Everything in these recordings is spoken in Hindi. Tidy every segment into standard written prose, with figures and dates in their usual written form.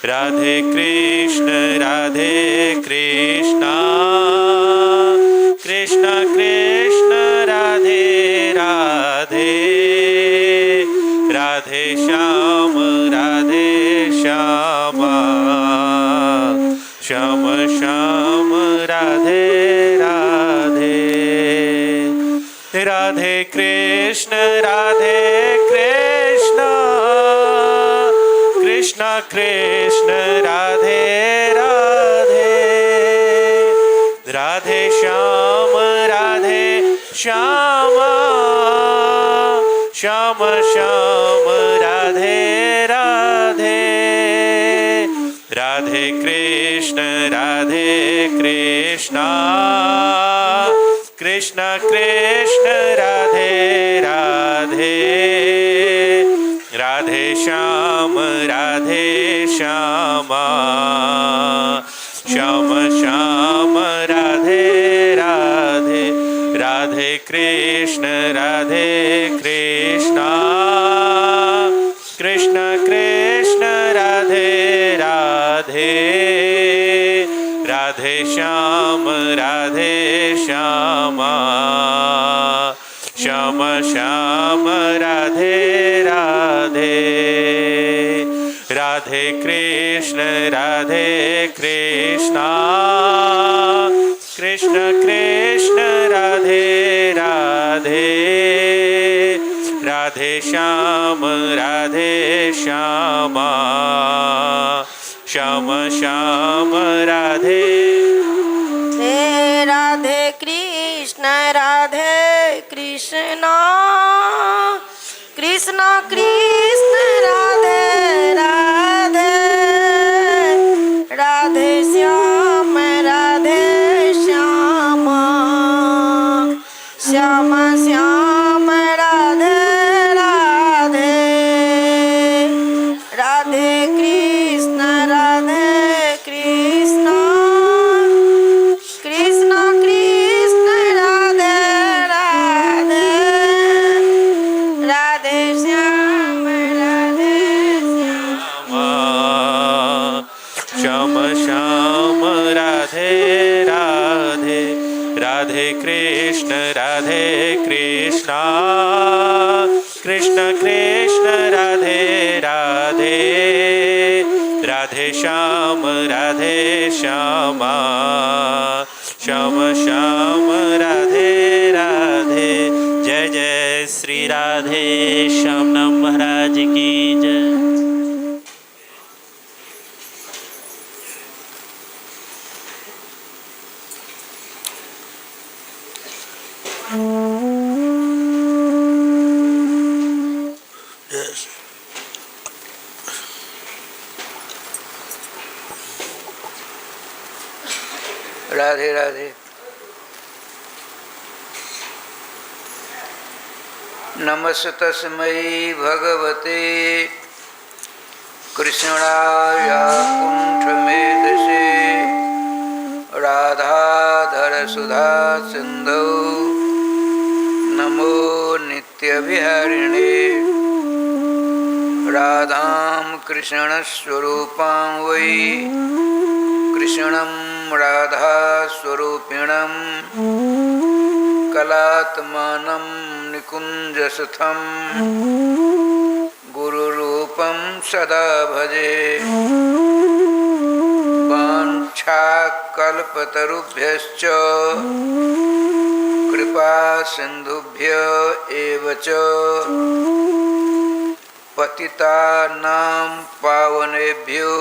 राधे कृष्ण कृष्ण कृष्ण राधे राधे, राधे श्याम श्याम श्याम राधे राधे। राधे कृष्ण कृष्ण कृष्ण राधे राधे, राधे श्याम श्याम श्याम राधे राधे। राधे कृष्ण कृष्ण कृष्ण राधे राधे, राधे श्याम श्याम श्याम राधे राधे। राधे कृष्ण कृष्ण कृष्ण राधे राधे, राधे श्याम श्याम श्याम राधे राधे। राधे कृष्ण कृष्ण कृष्ण राधे राधे, राधे श्याम श्याम श्याम राधे। राधे कृष्ण कृष्ण कृष्ण राधे राधे, राधे श्याम श्याम श्याम राधे राधे। राधे कृष्ण कृष्ण कृष्ण कृष्ण राधे राधे, राधे श्याम श्याम श्याम राधे राधे। राधे कृष्ण कृष्ण कृष्ण राधे राधे, राधे श्याम श्याम श्याम राधे राधे। जय जय श्री राधे श्याम नाम महाराज की जय। राधे राधे। नमस्तस्मै भगवते कृष्णाय कुण्ठमेधसे राधाधर सुधा सिन्धौ नमो नित्यविहारिणे। राधां कृष्णस्वरूपां वै कृष्णं राधास्वरूपिणं कलात्मानं निकुञ्जसथं गुरुरूपं सदा भजे। वाञ्छाकल्पतरुभ्यश्च कृपा सिन्धुभ्य एव च पतितानां पावनेभ्यो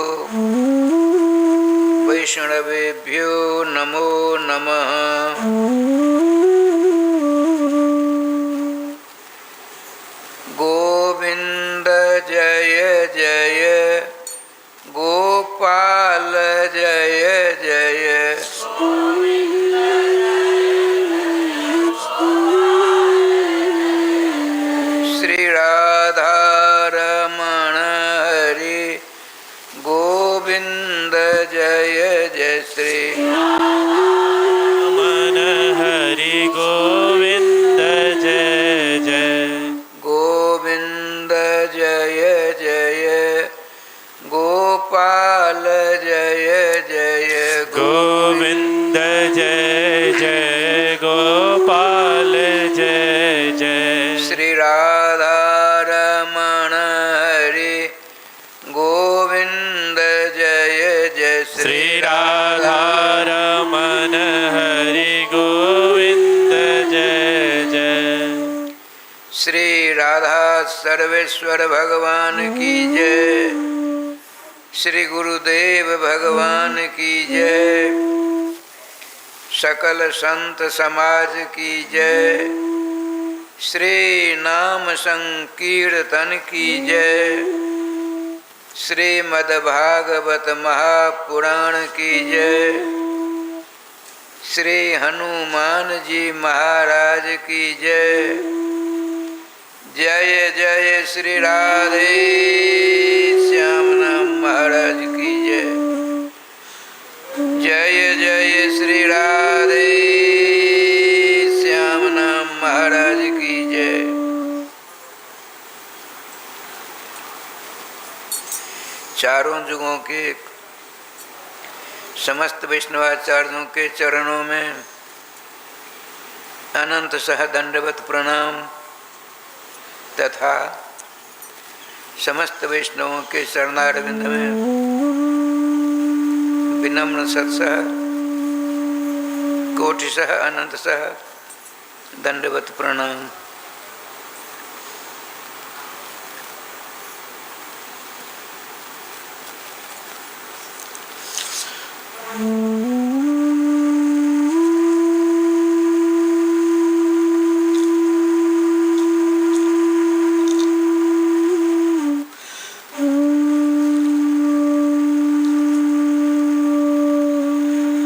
वैष्णवेभ्यो नमो नमः। गोविंद जय जय गोपाल जय जय, श्री राधा रमण हरि गोविंद जय जय, श्री रमण हरि गोविंद जय जय। गोविंद जय जय गोपाल गोपाल जय जय गोविंद जय जय गोपाल जय जय श्री राधा रमण हरि गोविंद जय जय श्री राधा रमण हरि गोविंद जय जय श्री राधा सर्वेश्वर भगवान की जय। श्री गुरुदेव भगवान की जय। सकल संत समाज की जय। श्री नाम संकीर्तन की जय। श्रीमद् भागवत महापुराण की जय। श्री हनुमान जी महाराज की जय। जय जय श्री राधे श्याम नाम महाराज की जय। जय जय श्री राधे श्याम नाम महाराज की जय। चारों युगों के समस्त वैष्णवाचार्यों के चरणों में अनंत सह दंडवत प्रणाम तथा समस्त वैष्णवों के चरणारविंद में विनम्र सत्सह कोटिशः अनंतशः दंडवत प्रणाम।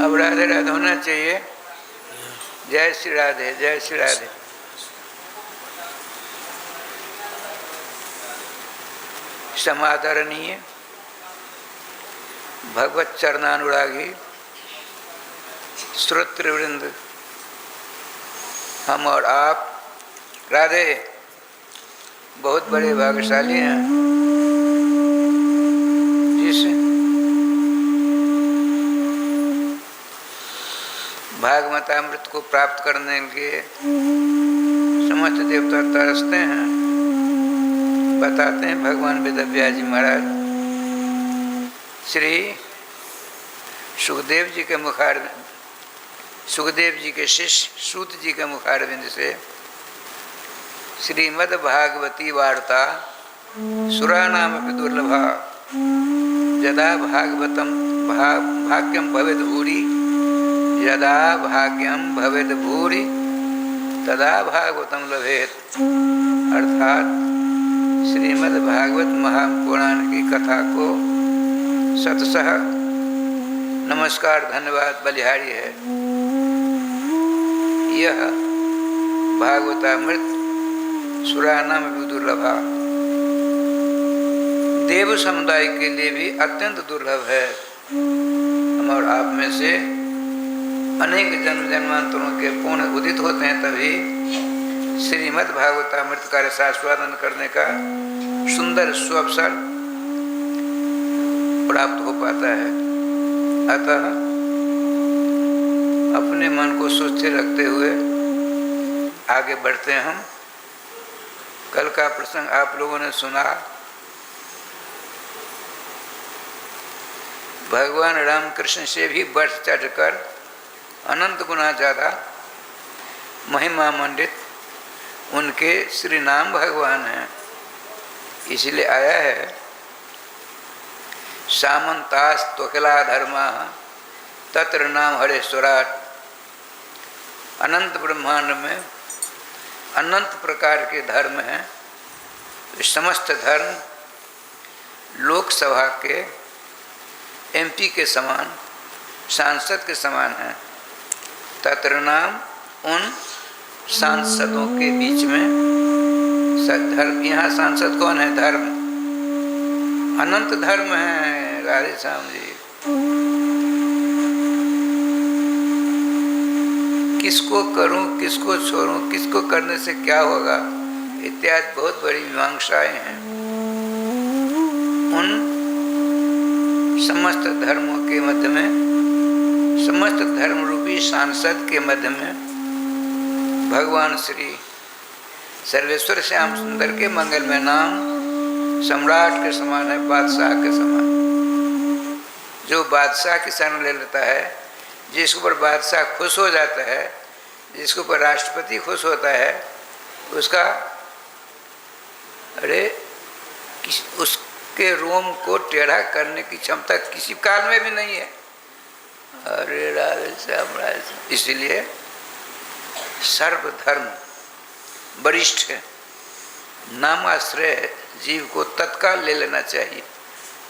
अब राधे राधे होना चाहिए। जय श्री राधे जय श्री राधे। समादरणीय भगवत चरणानुरागी श्रोतृवृंद, हम और आप राधे बहुत बड़े भाग्यशाली हैं जिस भागवतामृत को प्राप्त करने के समस्त देवता तरसते हैं। बताते हैं भगवान वेदव्यास जी महाराज श्री सुखदेव जी के सुखदेव जी के शिष्य सूत जी के मुखारविंद से श्रीमद् भागवती वार्ता सुरानाम दुर्लभा यदा भागवतम भाग्यम भवेद भूरि यदा भाग्यम भवेद भूरि तदा भागवतम लभेत। अर्थात श्रीमद् भागवत महापुराण की कथा को सतसह नमस्कार धन्यवाद बलिहारी है। यह भागवतामृत सुरानाम दुर्लभा देव समुदाय के लिए भी अत्यंत दुर्लभ है। हम और आप में से अनेक जन्म जन्मांतरों के पुण्य उदित होते हैं तभी श्रीमद् भागवतामृत का रसास्वादन करने का सुंदर सुअवसर प्राप्त हो पाता है। अतः अपने मन को स्वस्थ रखते हुए आगे बढ़ते हैं। हम कल का प्रसंग आप लोगों ने सुना। भगवान रामकृष्ण से भी बढ़ चढ़कर अनंत गुना ज़्यादा महिमा मंडित उनके श्री नाम भगवान हैं। इसलिए आया है सामंतास त्वखिला धर्मा तत्र नाम हरेश्वराट। अनंत ब्रह्मांड में अनंत प्रकार के धर्म हैं। समस्त धर्म लोकसभा के एमपी के समान, सांसद के समान हैं। तत्र नाम उन सांसदों के बीच में धर्म। यहाँ सांसद कौन है? धर्म अनंत धर्म है। राधे श्याम जी किसको करूं, किसको छोड़ूं, किसको करने से क्या होगा इत्यादि बहुत बड़ी मीमांसाएं हैं। उन समस्त धर्मों के मध्य में, समस्त धर्म रूपी सांसद के मध्य में भगवान श्री सर्वेश्वर श्याम सुंदर के मंगल में नाम सम्राट के समान है, बादशाह के समान। जो बादशाह की शरण ले लेता है, जिसके ऊपर बादशाह खुश हो जाता है, जिसके ऊपर राष्ट्रपति खुश होता है, उसका उसके रोम को टेढ़ा करने की क्षमता किसी काल में भी नहीं है। अरे राधे श्याम राधे। इसीलिए सर्वधर्म वरिष्ठ है, नामाश्रय जीव को तत्काल ले लेना चाहिए।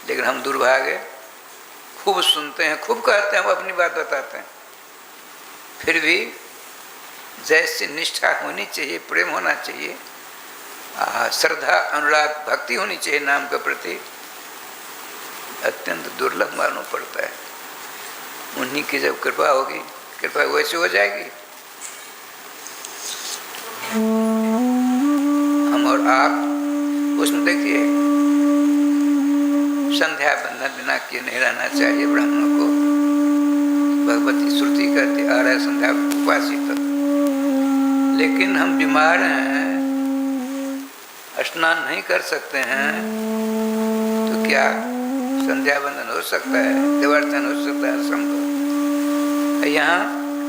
लेकिन हम दुर्भाग्य, खूब सुनते हैं, खूब कहते हैं, हम अपनी बात बताते हैं, फिर भी जैसे निष्ठा होनी चाहिए, प्रेम होना चाहिए, श्रद्धा अनुराग भक्ति होनी चाहिए नाम के प्रति, अत्यंत दुर्लभ मालूम पड़ता है। उन्हीं की जब कृपा होगी, कृपा वैसे हो जाएगी। हम और आप उसमें देखिए, संध्या बंधन बिना किए नहीं रहना चाहिए ब्राह्मणों को। भगवती श्रुति करती आ रहा है संध्या उपासित। लेकिन हम बीमार हैं, स्नान नहीं कर सकते हैं, तो क्या संध्या बंधन हो सकता है? देवार्चन हो सकता है? असंभव। यहाँ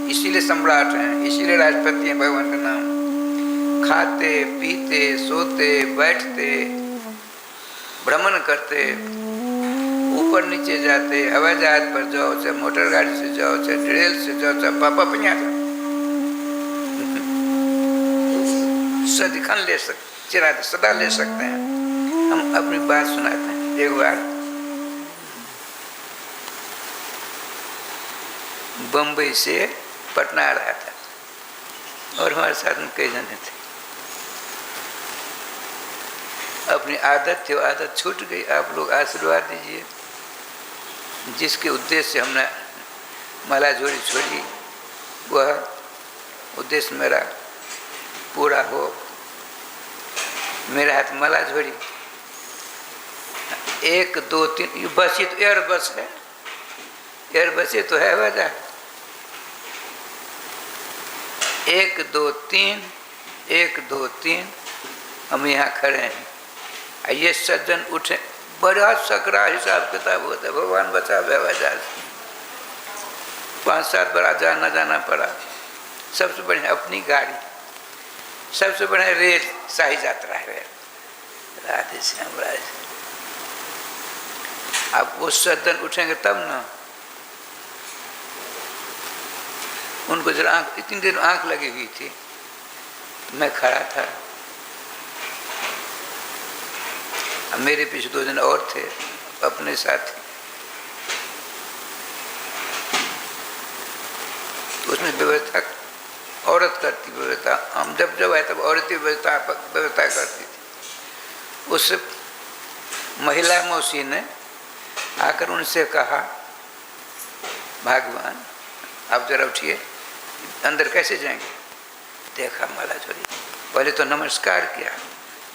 इसीलिए सम्राट हैं, इसीलिए राष्ट्रपति हैं भगवान का नाम। खाते पीते सोते बैठते भ्रमण करते, ऊपर नीचे जाते, हवाई जहाज पर जाओ, चाहे मोटर गाड़ी से जाओ, चाहे ट्रेन से जाओ, चाहे पापा पिया जाओ, सदिखन ले सकते, चिराते सदा ले सकते हैं। हम अपनी बात सुनाते हैं। एक बार बम्बई से पटना आ रहा था और हमारे साथ में कई जने थे। अपनी आदत थी, आदत छूट गई। आप लोग आशीर्वाद दीजिए। जिसके उद्देश्य से हमने माला झोली छोड़ी, वह उद्देश्य मेरा पूरा हो। मेरे हाथ माला झोली, 1 2 3, ये बस, ये तो एयर बस है, एयर बस ये तो है वजह। 1 2 3, 1 2 3, हम यहाँ खड़े हैं। ये सज्जन उठे, बड़ा सकरा हिसाब किताब होता है, भगवान बचा व्यवहार। 5-7 बार जाना जाना पड़ा। सबसे बढ़िया अपनी गाड़ी, सबसे बढ़िया रेल, शाही यात्रा है। राधे श्याम राधे। अब वो सज्जन उठेंगे तब ना। उनको जरा आँख, इतनी देर आँख लगी हुई थी, मैं खड़ा था, मेरे पीछे 2 जन और थे अपने साथी। तो उसमें व्यवस्था औरत करती, व्यवस्था हम जब आए तब औरतें व्यवस्था करती थी। उस महिला मौसी ने आकर उनसे कहा, भगवान आप जरा उठिए, अंदर कैसे जाएंगे? देखा माला झोली, पहले तो नमस्कार किया,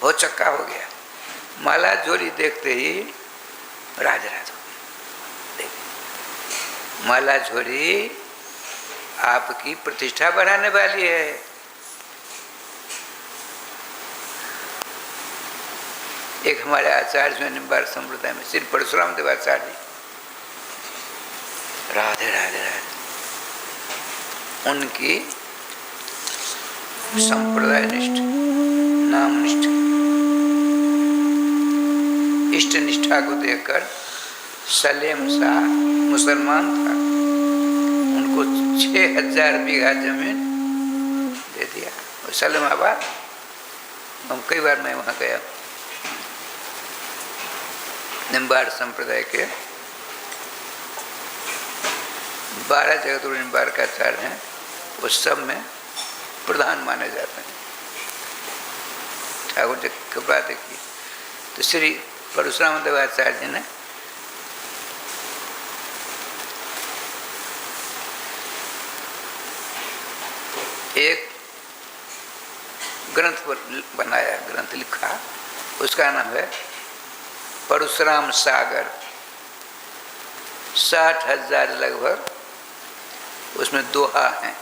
बहुत चक्का हो गया। माला झोली देखते ही राज देख, माला झोली आपकी प्रतिष्ठा बढ़ाने वाली है। एक हमारे आचार्य जो निम्बार संप्रदाय में श्री परशुराम देव आचार्य जी, राधे राधे राधे, उनकी संप्रदाय निष्ठ, नाम निष्ठ, इष्ट निष्ठा को देखकर सलेम शाह मुसलमान था, उनको 6000 बीघा जमीन दे दिया। और सलेमाबाद, हम कई बार मैं वहाँ गया। निम्बाड़ संप्रदाय के 12 जगतगुरु निम्बाड़काचार्य हैं, उस सब में प्रधान माने जाते हैं। ठाकुर जी की बात देखिए, तो श्री परशुराम देवाचार्य जी ने एक ग्रंथ बनाया, ग्रंथ लिखा, उसका नाम है परशुराम सागर। 60,000 लगभग उसमें दोहा हैं।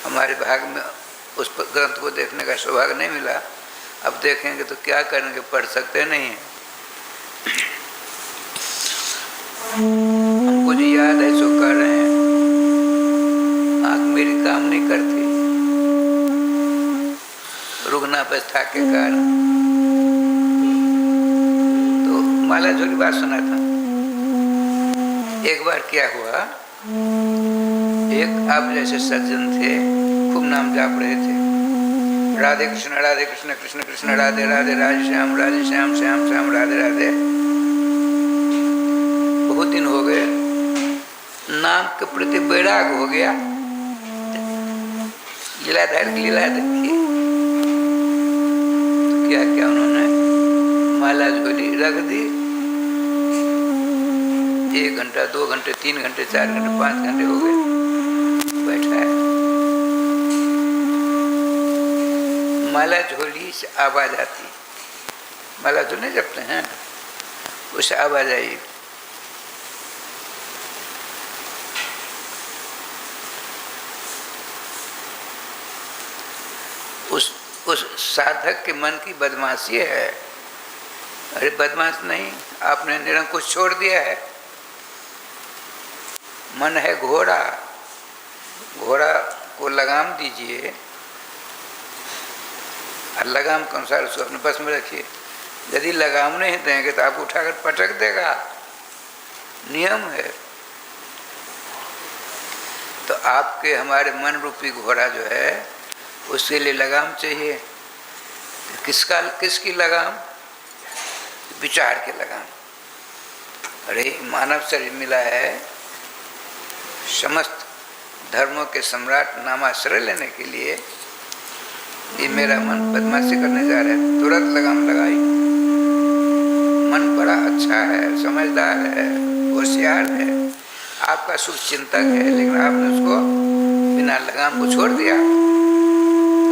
हमारे भाग में उस ग्रंथ को देखने का सौभाग्य नहीं मिला। अब देखेंगे तो क्या करेंगे, पढ़ सकते नहीं हैं। हमको जो याद है सो कर रहे हैं, आँख मेरी काम नहीं करती रुग्णावस्था के कारण। तो माला झोली बात सुना था। एक बार क्या हुआ, एक आप जैसे सज्जन थे, खूब नाम जाप रहे थे, राधे कृष्ण कृष्ण कृष्ण राधे राधे, राधे श्याम श्याम श्याम राधे राधे। बहुत दिन हो गए, नाम के प्रति वैराग हो गया। लीलाधार की लीला देखिए, क्या क्या उन्होंने माला झोली रख दी। 1 घंटा 2 घंटे 3 घंटे 4 घंटे 5 घंटे हो गए, बैठा है। माला झोली से आवाज आती, माला झोली नहीं जपते हैं, उससे आवाज आई। उस साधक के मन की बदमाशी है। अरे बदमाश नहीं, आपने निरंकुश छोड़ दिया है। मन है घोड़ा, घोड़ा को लगाम दीजिए और लगाम के अनुसार उसको अपने बस में रखिए। यदि लगाम नहीं देंगे तो आपको उठाकर पटक देगा, नियम है। तो आपके हमारे मन रूपी घोड़ा जो है उसके लिए लगाम चाहिए। किसकी लगाम? विचार की लगाम। अरे मानव शरीर मिला है समस्त धर्मों के सम्राट नामाश्रय लेने के लिए। ये मेरा मन बदमाशी करने जा रहा है, तुरंत लगाम लगाई। मन बड़ा अच्छा है, समझदार है, होशियार है, आपका शुभ चिंतक है, लेकिन आपने उसको बिना लगाम को छोड़ दिया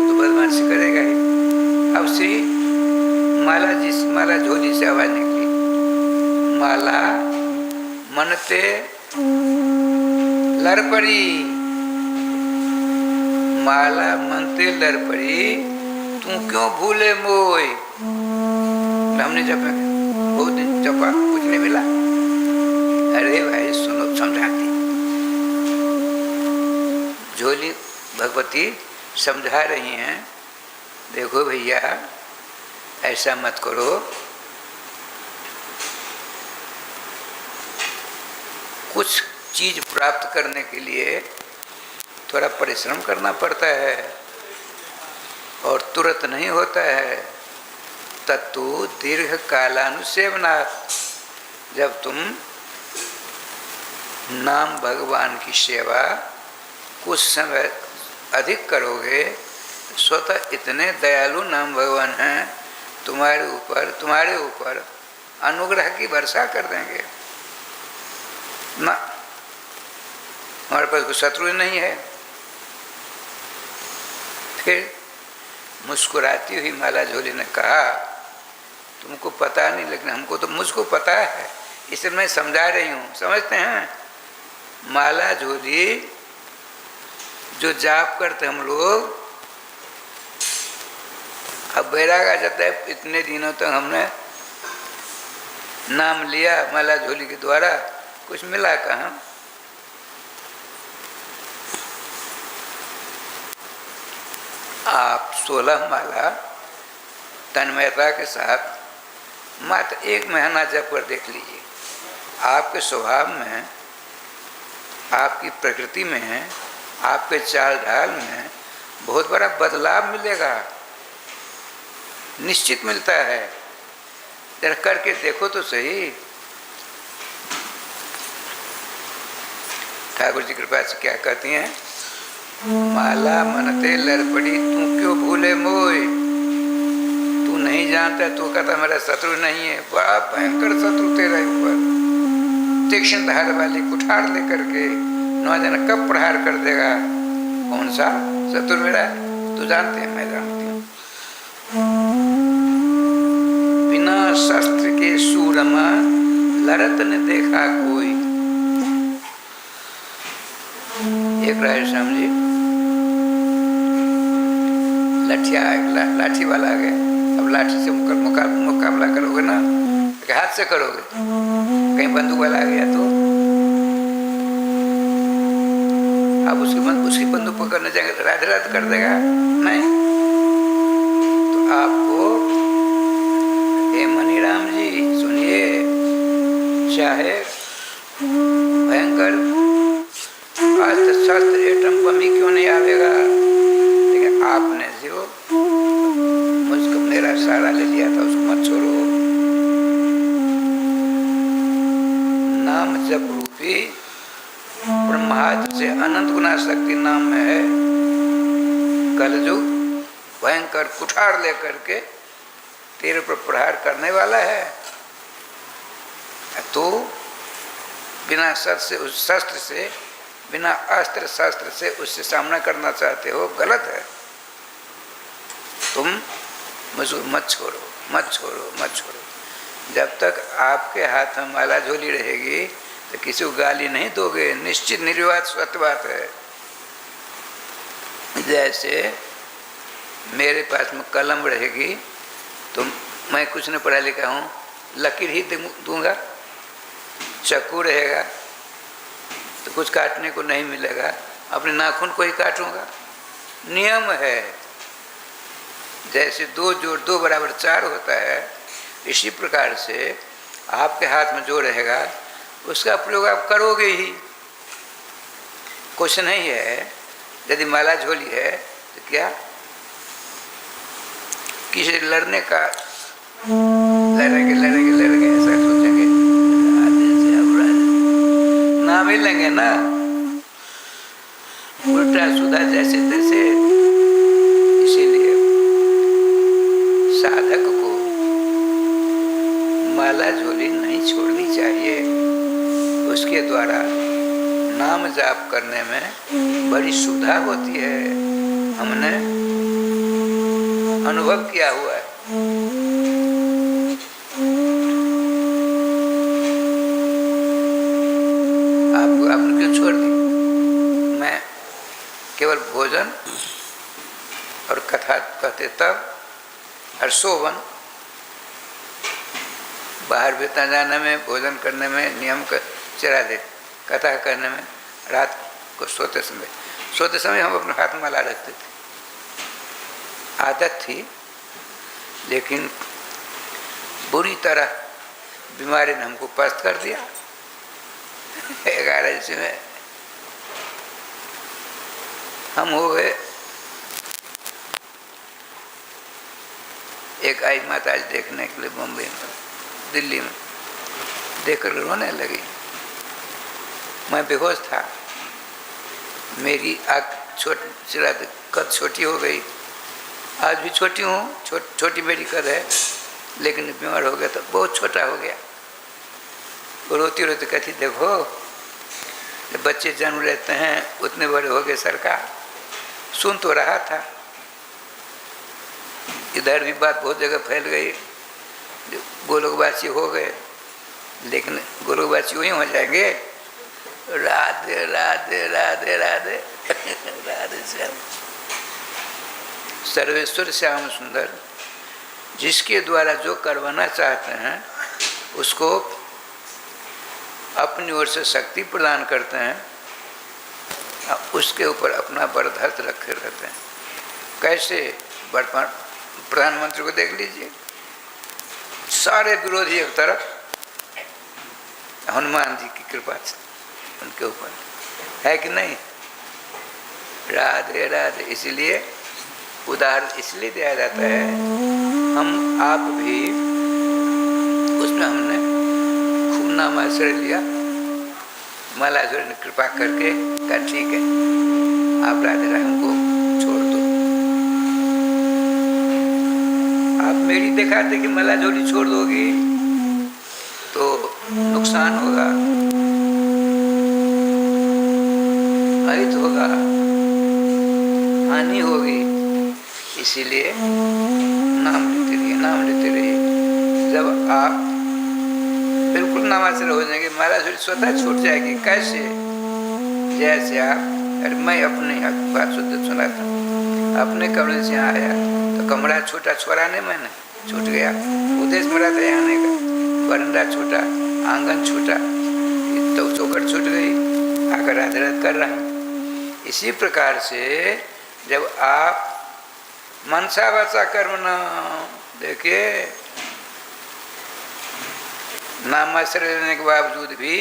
तो बदमाशी करेगा ही। अब श्री माला झोली से आवाज निकली, माला मनते लड़पड़ी, माला मनते लड़पड़ी, तू क्यों भूले मोय। हमने जपा, बहुत दिन जपा, कुछ नहीं मिला। अरे भाई सुनो, समझाती झोली भगवती समझा रही हैं, देखो भैया ऐसा मत करो, कुछ चीज प्राप्त करने के लिए थोड़ा परिश्रम करना पड़ता है और तुरंत नहीं होता है। तत्तु दीर्घ कालानुसेवनात्, जब तुम नाम भगवान की सेवा कुछ समय अधिक करोगे, स्वतः इतने दयालु नाम भगवान हैं, तुम्हारे ऊपर अनुग्रह की वर्षा कर देंगे ना। हमारे पास कोई शत्रु नहीं है। फिर मुस्कुराती हुई माला झोली ने कहा, तुमको पता नहीं, लेकिन हमको तो मुझको पता है, इसलिए मैं समझा रही हूँ। समझते हैं? माला झोली जो जाप करते हम लोग, अब बैराग आ जाता है। इतने दिनों तक हमने नाम लिया माला झोली के द्वारा, कुछ मिला कहाँ? आप 16 माला तन्मयता के साथ मात्र 1 महीना जप कर देख लीजिए। आपके स्वभाव में, आपकी प्रकृति में, आपके चाल ढाल में बहुत बड़ा बदलाव मिलेगा, निश्चित मिलता है। जरा करके देखो तो सही। ठाकुर जी कृपा से क्या कहती हैं, माला मनते लड़पड़ी, तू क्यों भूले मोय। तू नहीं जानता, तू कहता मेरा शत्रु नहीं है, बड़ा भयंकर शत्रु तेरे ऊपर, तीक्ष्ण धार वाली कुठार लेकर के न जाने कब प्रहार कर देगा। कौन सा शत्रु मेरा? तू जानते हैं, मैं जानती हूँ। बिना शस्त्र के सूरमा लरत ने देखा कोई। एक राय श्याम जी लाठी वाला आ गया। अब लाठी से मुकाबला करोगे ना, कि हाथ से करोगे? कहीं बंदूक वाला आ गया तो आप उसकी बंदूक पकड़ने जाएंगे, राधे राधे कर देगा? नहीं। तो आपको हे मनीराम जी सुनिए, चाहे भयंकर अस्त्र शस्त्र एटम बम ही क्यों नहीं आवेगा, लेकिन आपने जो मुझको मेरा सहारा ले लिया था उसको मत छोड़ो। नाम जप रूपी ब्रह्मास्त्र से अनंत गुना शक्ति नाम में है। कलयुग भयंकर कुठार लेकर के तेरे पर प्रहार करने वाला है, तो बिना शस्त्र से बिना अस्त्र शस्त्र से उससे सामना करना चाहते हो, गलत है। तुम मुझको मत छोड़ो, मत छोड़ो, मत छोड़ो। जब तक आपके हाथ में माला झोली रहेगी तो किसी को गाली नहीं दोगे, निश्चित निर्विवाद सत्य बात है। जैसे मेरे पास में कलम रहेगी तो मैं कुछ नहीं पढ़ा लिखा हूँ, लकीर ही दूंगा। चाकू रहेगा तो कुछ काटने को नहीं मिलेगा, अपने नाखून को ही काटूंगा। नियम है। जैसे 2 जोड़ 2 बराबर 4 होता है, इसी प्रकार से आपके हाथ में जो रहेगा उसका प्रयोग आप करोगे ही। कुछ नहीं है। यदि माला झोली है तो क्या किसी लड़ने का लड़ेंगे ऐसा सोचेंगे, ना मिलेंगे ना, उल्टा सुधा जैसे तैसे। इसीलिए साधक को माला झोली नहीं छोड़नी चाहिए। उसके द्वारा नाम जाप करने में बड़ी सुविधा होती है, हमने अनुभव किया हुआ है। आपने क्यों छोड़ दी? मैं केवल भोजन और कथा कहते तब, और सोवन, बाहर भीतर जाने में, भोजन करने में नियम चला दे, कथा करने में, रात को सोते समय हम अपने हाथ में माला रखते थे। आदत थी, लेकिन बुरी तरह बीमारी ने हमको पस्त कर दिया। 11 ईस्वी में हम हो गए। एक आई माता आज देखने के लिए बम्बई में, दिल्ली में, देखकर रोने लगी। मैं बेहोश था, मेरी आँख कद छोटी हो गई। आज भी छोटी हूँ, छोटी मेरी कद है, लेकिन बीमार हो गया तो बहुत छोटा हो गया। रोती रोती कहती, देखो जब बच्चे जन्म लेते हैं उतने बड़े हो गए सरकार। सुन तो रहा था, इधर भी बात बहुत जगह फैल गई, गोलोकवासी हो गए, लेकिन गोलोकवासी वही हो जाएंगे। राधे राधे राधे राधे राधे श्याम। सर्वेश्वर श्याम सुंदर जिसके द्वारा जो करवाना चाहते हैं उसको अपनी ओर से शक्ति प्रदान करते हैं, उसके ऊपर अपना बरदस्त रखे रहते हैं। कैसे? वर्तमान प्रधानमंत्री को देख लीजिए, सारे विरोधी एक तरफ, हनुमान जी की कृपा से उनके ऊपर है कि नहीं? राधे राधे। इसलिए उदाहरण इसलिए दिया जाता है, हम आप भी उसमें हमने खूब नाम आश्रय लिया, मालाश्वर ने कृपा करके कहा ठीक है आप राधे राधे हमको छोड़ दो। आप मेरी दिखाते कि मला झोली छोड़ दोगी तो नुकसान होगा, अहित होगा, हानि होगी। इसीलिए नाम लेते रहिए, नाम लेते रहिए। जब आप बिल्कुल नामाश्रय हो जाएंगे, माला झोली स्वतः छूट जाएगी। कैसे? जैसे आप, अरे मैं अपने बात शुद्ध सुनाता हूँ, अपने कमरे से यहाँ आया तो कमरा छोटा, छोड़ा नहीं मैंने, छूट गया। उद्देश्य मेरा था आने का, बरंडा छोटा, आंगन छोटा, तो चौखट छूट गई, आकर आदरत कर रहा हूँ। इसी प्रकार से जब आप मनसा वाचा कर्म न, देखिए नामाश्रय लेने के बावजूद भी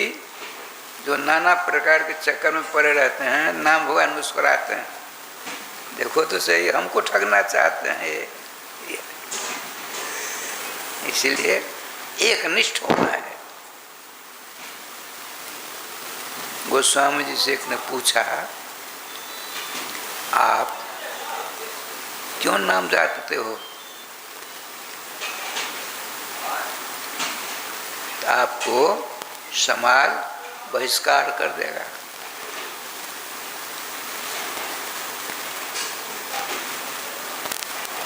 जो नाना प्रकार के चक्कर में पड़े रहते हैं, नाम भगवान मुस्कुराते हैं। देखो तो सही, हमको ठगना चाहते हैं ये। इसीलिए एक निष्ठ होना है। गोस्वामी जी से एक ने पूछा, आप क्यों नाम जाते हो? तो आपको समाज बहिष्कार कर देगा।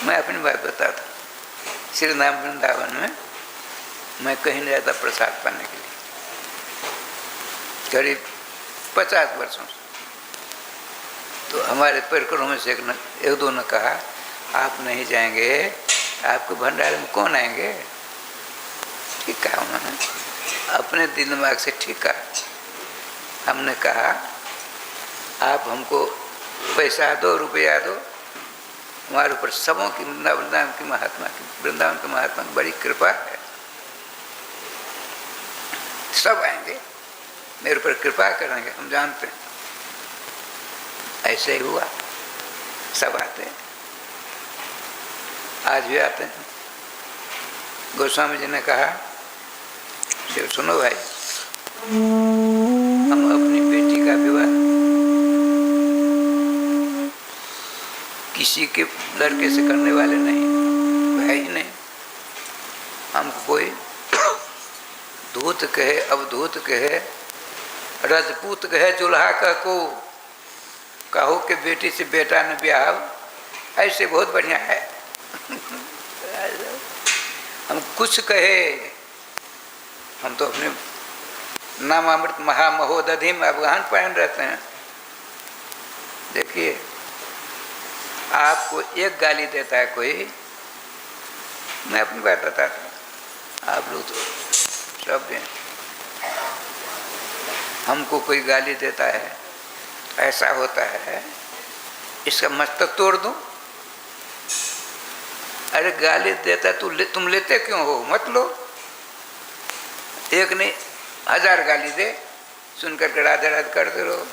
मैं अपनी बात बताता, श्री नाम वृंदावन में मैं कहीं नहीं जाता प्रसाद पाने के लिए, करीब 50 वर्षों से। तो हमारे परिकरों में से एक दो ने कहा, आप नहीं जाएंगे, आपके भंडारे में कौन आएंगे? ठीक कहा उन्होंने, अपने दिल दिमाग से ठीक कहा। हमने कहा, आप हमको पैसा दो, रुपया दो, हमारे ऊपर सबों की वृंदावन की महात्मा की बड़ी कृपा है, सब आएंगे, मेरे ऊपर कृपा करेंगे, हम जानते हैं। ऐसे ही हुआ, सब आते हैं, आज भी आते हैं। गोस्वामी जी ने कहा, सुनो भाई, हम अपनी बेटी का विवाह किसी के लड़के से करने वाले नहीं, है ही नहीं। हमको कोई धूत कहे, अवधूत कहे, रजपूत कहे, जुल्हा को कहो कि बेटी से बेटा ने ब्याह, ऐसे बहुत बढ़िया है। हम कुछ कहे, हम तो अपने नामामृत महामहोदधि में अवगाहन पहन रहते हैं। देखिए, आपको एक गाली देता है कोई, मैं अपनी बात बताता हूँ, आप लोग तो सब हैं, हमको कोई गाली देता है, ऐसा होता है, इसका मस्तक तोड़ दूं? अरे गाली देता तुम लेते क्यों हो? मत लो। एक नहीं 1000 गाली दे, सुनकर के राधे राधे करते रहो,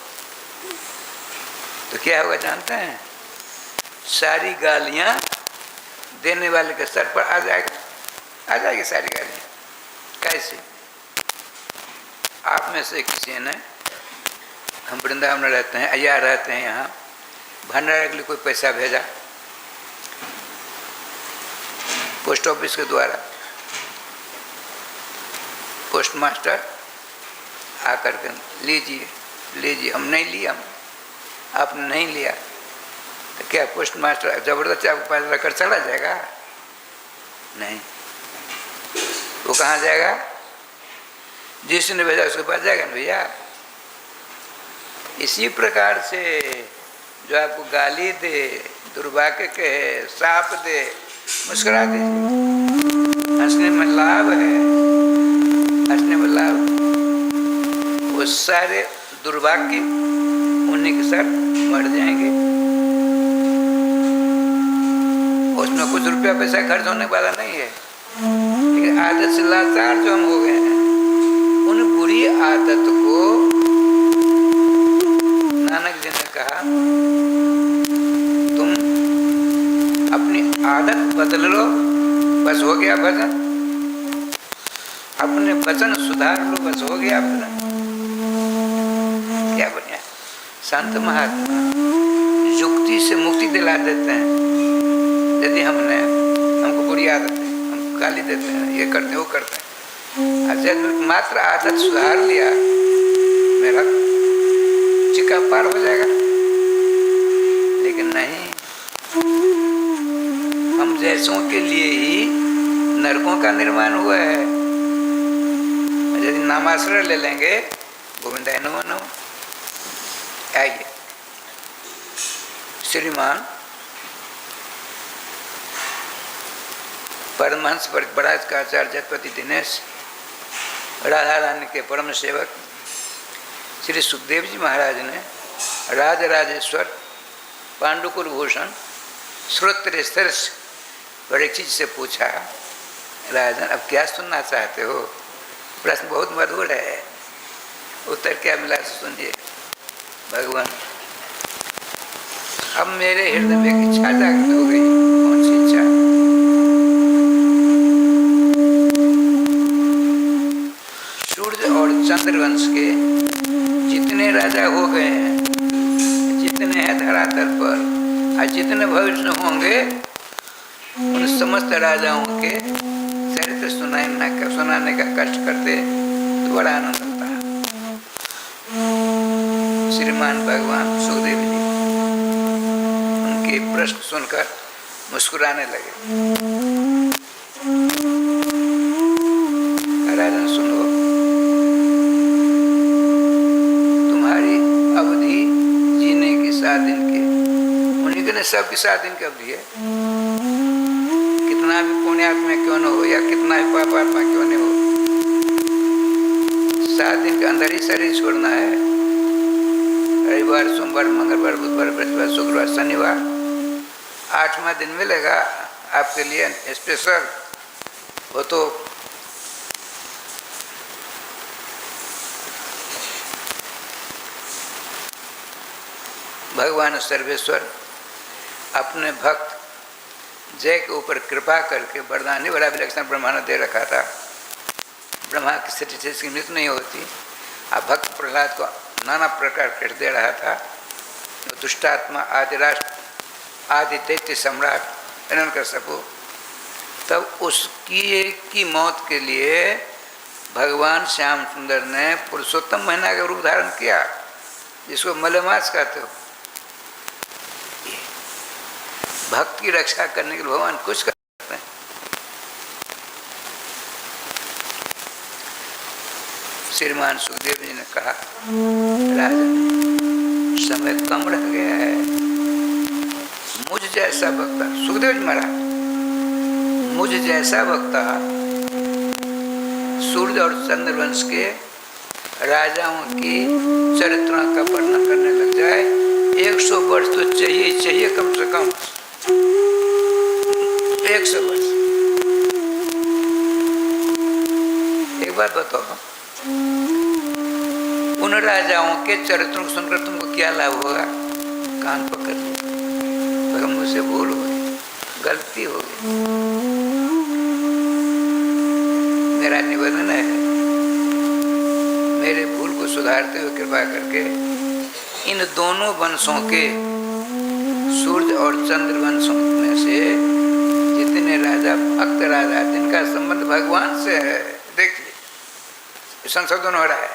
तो क्या होगा जानते हैं? सारी गालियां देने वाले के सर पर आ जाएगी सारी गालियां। कैसे? आप में से किसी ने, हम वृंदावन में रहते हैं, अय्या रहते हैं, यहाँ भंडारे के लिए कोई पैसा भेजा पोस्ट ऑफिस के द्वारा, पोस्ट मास्टर आकर के लीजिए, हम नहीं लिया, आपने नहीं लिया, तो क्या पोस्ट मास्टर जबरदस्ती आपके पास रखकर चला जाएगा? नहीं, वो कहाँ जाएगा? जिसने भेजा उसके पास जाएगा ना भैया। इसी प्रकार से जो आपको गाली दे, दुर्भाग्य कहे, साप दे, मुस्कुरा दीजिए, हंसने में लाभ है, हंसने में लाभ। वो सारे दुर्भाग्य उन्हीं के साथ मर जाएंगे, उसमें कुछ रुपया पैसा खर्च होने वाला नहीं है। लेकिन आदत से लाचार जो हम हो गए हैं, उन बुरी आदत को नानक जी ने कहा, तुम अपनी आदत बदल लो, बस हो गया भजन। अपने वचन सुधार लो, बस हो गया भजन। क्या बढ़िया संत महात्मा युक्ति से मुक्ति दिला देते हैं। यदि हमको बुरी आदत है, हम गाली देते हैं, ये करते हैं, वो करते हैं, अच्छा मात्र आदत सुधार लिया, मेरा चिक्का पार हो जाएगा। लेकिन नहीं, हम जैसों के लिए ही नरकों का निर्माण हुआ है। यदि नामाश्रय ले लेंगे गोविंदाय नमो नमो। आइए श्रीमान परमहंस बड़ाज का आचार्य जगपति दिनेश राधा रानी के परम सेवक श्री सुखदेव जी महाराज ने राजराजेश्वर पांडुकुल भूषण श्रोत्र स्तर परीक्षित से पूछा, राजन अब क्या सुनना चाहते हो? प्रश्न बहुत मधुर है, उत्तर क्या मिला सुनिए। भगवान अब मेरे हृदय में एक इच्छा जागृत हो गई। कौन सी इच्छा? सूर्य और चंद्रवंश के जितने राजा हो गए हैं, जितने हैं धरातल पर और जितने भविष्य होंगे, उन समस्त राजाओं के चरित्र सुनाने का कष्ट करते तो बड़ा आनंद होता है। श्रीमान भगवान सुखदेव जी उनके प्रश्न सुनकर मुस्कुराने लगे। राजन सुनो, तुम्हारी अवधि जीने की 7 दिन की, उन्हीं के सबकी 7 दिन की अवधि है। कितना भी पुण्यात्मा क्यों न हो या कितना भी पापात्मा क्यों न हो, 7 दिन के अंदर ही शरीर छोड़ना है। रविवार, सोमवार, मंगलवार, बुधवार, बृहस्पतिवार, शुक्रवार, शनिवार 8वां दिन मिलेगा आपके लिए स्पेशल। वो तो भगवान सर्वेश्वर अपने भक्त जय के ऊपर कृपा करके वरदान ही बड़ा विलक्षण ब्रह्मांड दे रखा था। ब्रह्मा की सृष्टि से इसकी मृत्यु नहीं होती। अब भक्त प्रहलाद को नाना प्रकार कष्ट दे रहा था। दुष्टात्मा आदि राष्ट्र आदि दैत्य सम्राट हिरण्यकश्यपु, तब उसकी की मौत के लिए भगवान श्याम सुंदर ने पुरुषोत्तम महीना का रूप धारण किया, जिसको मलेमास कहते हो। भक्त की रक्षा करने के लिए भगवान कुछ करते हैं। श्रीमान सुखदेव जी ने कहा, राजन समय कम रह गया है, मुझ जैसा भक्ता, सुखदेव जी महाराज, मुझ जैसा भक्ता सूर्य और चंद्रवंश के राजाओं की चरित्रों का वर्णन करने लग जाए, 100 वर्ष तो चाहिए कम से कम 100 वर्ष। एक बात बताओ, उन राजाओं के चरित्रों को सुनकर तुमको क्या लाभ होगा? कान पकड़ लो, अगर मुझसे भूल हो गई, गलती हो गई, मेरा निवेदन है, मेरे भूल को सुधारते हुए कृपा करके इन दोनों वंशों के सूर्य और चंद्र वंशों में से जितने राजा, भक्त राजा जिनका संबंध भगवान से है, देखिए संशोधन हो रहा है,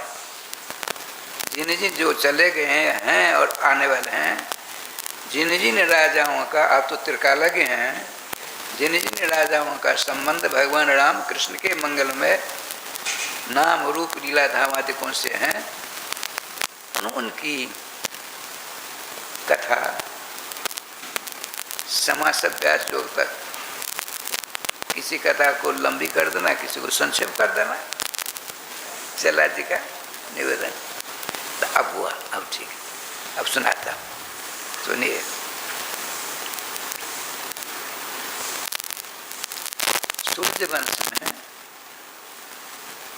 जिन जो चले गए हैं और आने वाले हैं, जिन राजाओं का आप तो त्रिकालज्ञ हैं, जिन राजाओं का संबंध भगवान राम कृष्ण के मंगल में नाम रूप लीला धाम आदि कौन से हैं, उनकी कथा समास व्यास योग तक किसी कथा को लंबी कर देना, किसी को संक्षेप कर देना, चला जी का निवेदन। तो अब हुआ, अब ठीक है, अब सुनाता सुनिए। सूर्य वंश में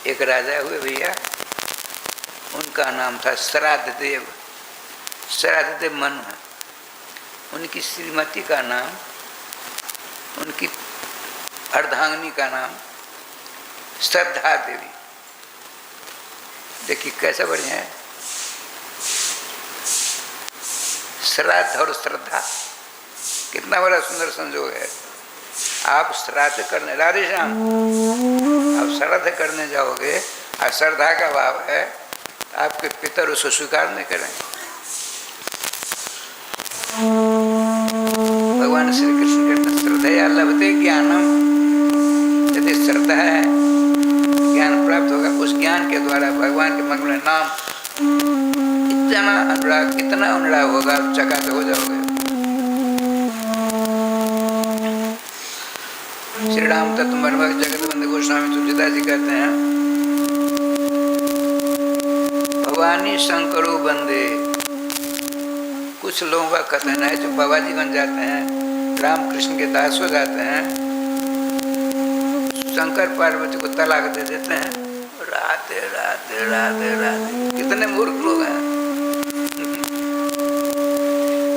एक राजा हुए भैया, उनका नाम था श्राद्ध देव। श्राद्ध देव मनु है। उनकी श्रीमती का नाम, उनकी अर्धांगिनी का नाम श्रद्धा देवी। देखिए कैसा बढ़िया है, श्राद्ध और श्रद्धा, कितना बड़ा सुंदर संजोग है। आप श्राद्ध करने, राधे श्याम, आप श्राद्ध करने जाओगे और श्रद्धा का भाव है, आपके पितर उसको स्वीकार नहीं करेंगे। भगवान श्री कृष्ण कहते हैं, श्रद्धया लभते ज्ञानम, यदि श्रद्धा है ज्ञान प्राप्त होगा। उस ज्ञान ज्ञान के द्वारा भगवान के मंगल नाम इतना अनुराग होगा, चकाते हो जाओगे। श्री राम तत्व मर्मक जगत बंधु गोस्वामी तुलसीदास जी कहते हैं, भवानी शंकरो बंदे। कुछ लोगों का कथन है जो बाबा जी बन जाते हैं, राम कृष्ण के दास हो जाते हैं, शंकर पार्वती को तलाक दे देते हैं। राधे राधे राधे राधे, कितने मूर्ख लोग हैं।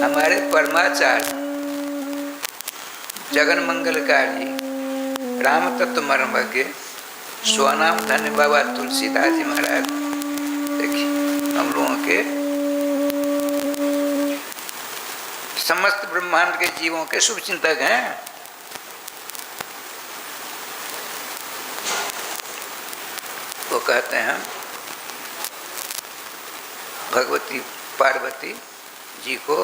हमारे परमाचार्य जगन मंगलकारी राम तत्व मर्मज्ञ स्वनाम धन्य बाबा तुलसीदास जी महाराज, देखिए हम लोगों के समस्त ब्रह्मांड के जीवों के शुभ चिंतक हैं। वो कहते हैं भगवती पार्वती जी को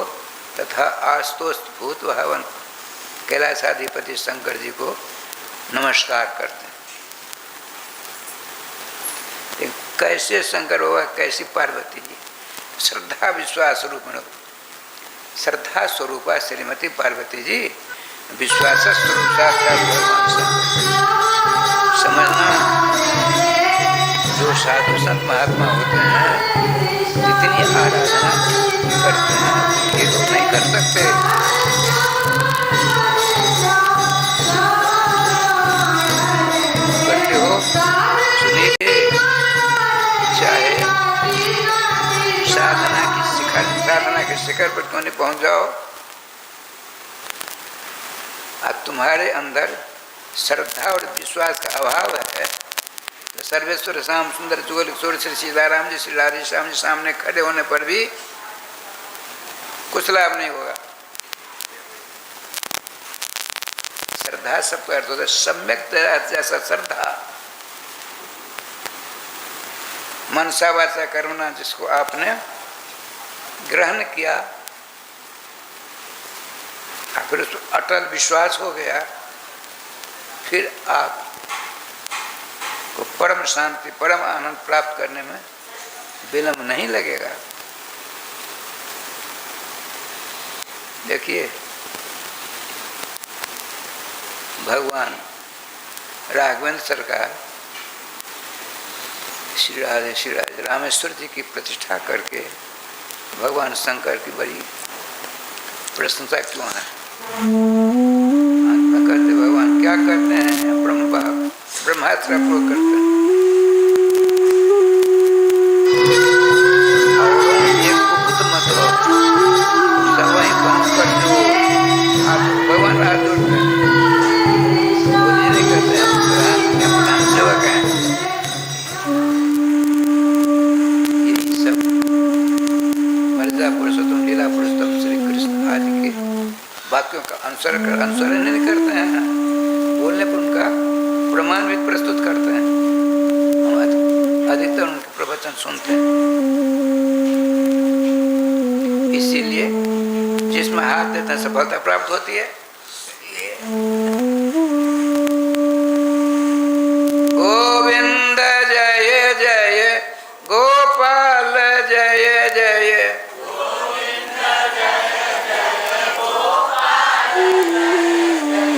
तथा आस्तोष भूत भावन कैलाशाधिपति शंकर जी को नमस्कार करते हैं। कैसे शंकर होगा, कैसी पार्वती जी? श्रद्धा विश्वास रूपिण, श्रद्धा स्वरूपा श्रीमती पार्वती जी, विश्वास स्वरूप साक्षात भगवान शंकर। समझना, जो साधु संत महात्मा होते हैं जितनी आराधना करते हैं ये लोग नहीं कर सकते। करते हो सुनिए, चाहे साधना के शिखर पर क्यों नहीं पहुंच जाओ, अब तुम्हारे अंदर श्रद्धा और विश्वास का अभाव है। सर्वेश्वर श्याम सुंदर जुगल किशोर श्री सीताराम जी, श्री राधे श्याम जी सामने खड़े होने पर भी कुछ लाभ नहीं होगा। श्रद्धा सबका अर्थ होता है सम्यक जैसा श्रद्धा, मनसा वाचा कर्मणा, जिसको आपने ग्रहण किया, फिर उसको अटल विश्वास हो गया, फिर आप को परम शांति परम आनंद प्राप्त करने में विलंब नहीं लगेगा। देखिए भगवान राघवेंद्र सरकार श्री राधे रामेश्वर जी की प्रतिष्ठा करके भगवान शंकर की बड़ी प्रशंसा क्यों है? अंत में करते भगवान क्या करते हैं? ब्रह्मास्त्र प्रयोग करते हैं। और एक गुप्त मत हो, सब वहीं पहुँच कर जो भगवान हाथ जोड़ते हैं, वो ये नहीं करते हैं, प्रधान सेवक हैं। यही सब मर्यादा पुरुषोत्तम लीला पुरुषोत्तम श्री कृष्ण आदि के वाक्यों का अनुसरण नहीं करते हैं, बोलने पर उनका प्रमाण भी प्रस्तुत करते हैं। हम अधिकतर उनके प्रवचन सुनते हैं। इसीलिए जिसमें हाथ देते हैं सफलता प्राप्त होती है। गोविंद जय जय गोपाल जय जय,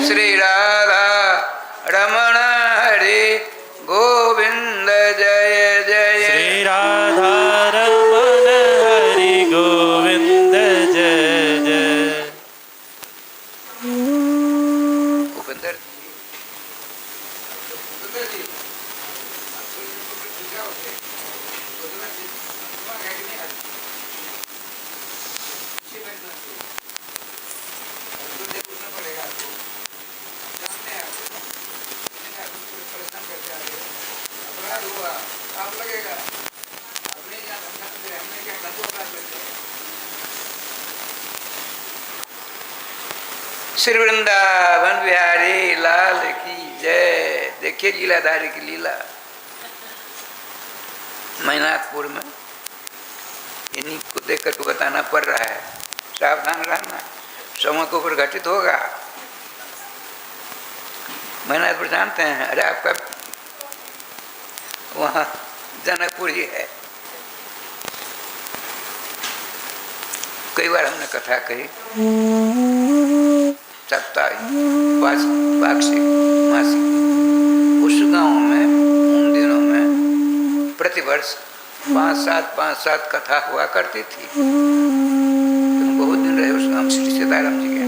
श्री राधा रमण हरि गोविंद जय जय, श्री राधा रमण हरि गोविंद जय जय। भूपेंद्र श्री वृंदावन बिहारी लाल की जय। देखिए लीलाधारी की लीला मैनाथपुर में, इन्हीं को देख कर बताना पड़ रहा है। सावधान रहना, समय के ऊपर घटित होगा। मैनाथपुर जानते हैं? अरे आपका वहाँ जनकपुर ही है। कई बार हमने कथा कही, साप्ताहिक वार्षिक मासिक, उस गांव में उन दिनों में प्रतिवर्ष 5-7 कथा हुआ करती थी। तो बहुत दिन रहे उस गांव श्री सीताराम जी के,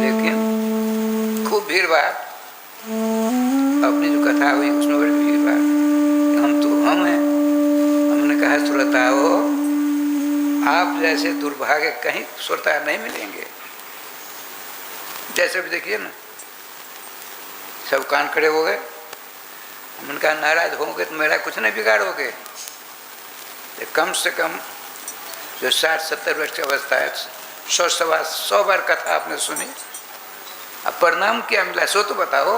लेकिन खूब भीड़ भाड़, अपनी जो कथा हुई उसमें बड़ी भीड़ भाड़। हम हैं, हमने कहा श्रोता हो, आप जैसे दुर्भाग्य कहीं श्रोता नहीं मिलेंगे। जैसे भी देखिए ना, सब कान खड़े हो गए। हमने कहा नाराज होंगे तो मेरा कुछ नहीं बिगाड़ोगे। कम से कम जो 60-70 वर्ष की अवस्था है, 100 बार कथा आपने सुनी, अब परिणाम क्या मिला सो तो बताओ।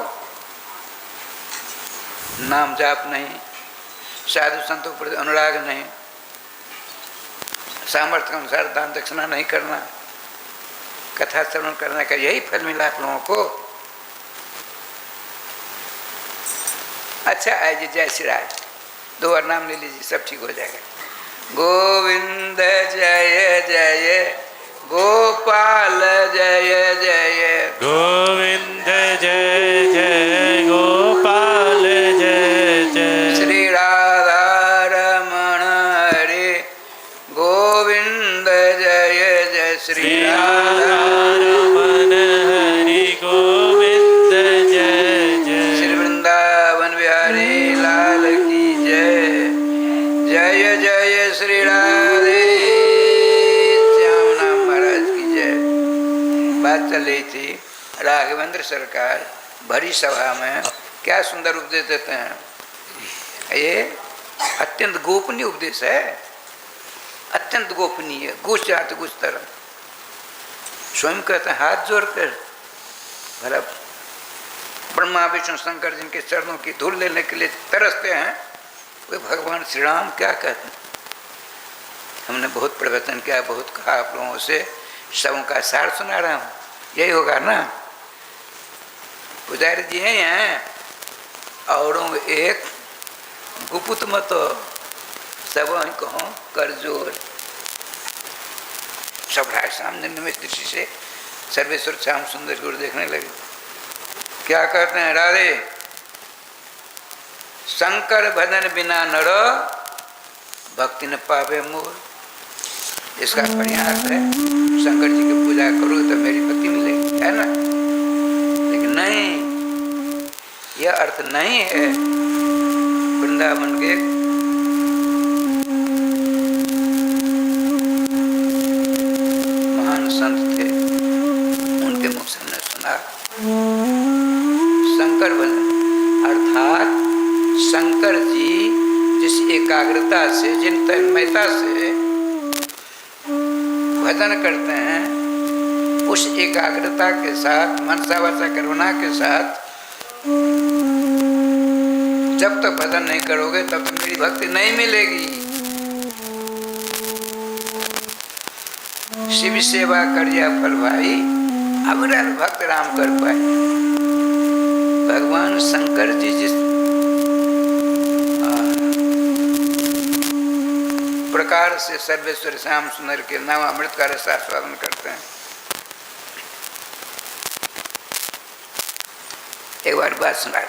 नाम जाप नहीं, साधु संतों के प्रति अनुराग नहीं, सामर्थ्य के अनुसार दान दक्षिणा नहीं करना, कथा श्रवण करने का यही फल मिला आप लोगों को। अच्छा आइए, जय श्री राम, 2 बार नाम ले लीजिए, सब ठीक हो जाएगा। गोविंद जय जय, गोपाल जय जय, गोविंद जय जय, गोपाल जय जय, श्री राधा रमण हरे गोविंद जय जय, श्री राधा रमण हरि गोविंद जय जय, श्री वृंदावन बिहारी लाल की जय। जय जय श्री राधे श्याम महाराज की जय। बात चल रही थी, राघवेंद्र सरकार भरी सभा में क्या सुंदर उपदेश देते हैं। ये अत्यंत गोपनीय उपदेश है, अत्यंत गोपनीय, गुच जात गुच तरह। स्वयं कहते हैं हाथ जोड़कर, भला ब्रह्मा विष्णु शंकर जिनके चरणों की धूल लेने के लिए तरसते हैं, वे भगवान श्री राम क्या कहते हैं। हमने बहुत प्रवचन किया, बहुत कहा आप लोगों से, सबों का सार सुना रहा हूँ, यही होगा ना। पुजारी जी हैं औरों एक गुपुत मत सब कहो कर जोर। सब राय सामने निमित्त दृष्टि से सर्वेश्वर श्याम सुंदर गुरु देखने लगे। क्या कहते हैं, राधे शंकर भजन बिना नर भक्ति न पावे मोर। इसका बढ़िया अर्थ है, शंकर जी की पूजा करो तो मेरी भक्ति मिलेगी, है ना। लेकिन नहीं, यह अर्थ नहीं है। वृंदावन के महान संत थे, उनके मुख से हमने सुना शंकर भजन अर्थात शंकर जी जिस एकाग्रता से, जिन तन्मयता से भजन करते हैं, उस एकाग्रता के साथ, मनसा वाचा करुणा के साथ जब तक भजन नहीं करोगे तब तक मेरी भक्ति नहीं मिलेगी। शिव सेवा करिया फल भाई, अविरल भक्त राम कर पाए। भगवान शंकर जी जिस प्रकार से सर्वेश्वर श्याम सुंदर के नाम अमृत का रसास्वादन करते हैं। एक बार बात सुना,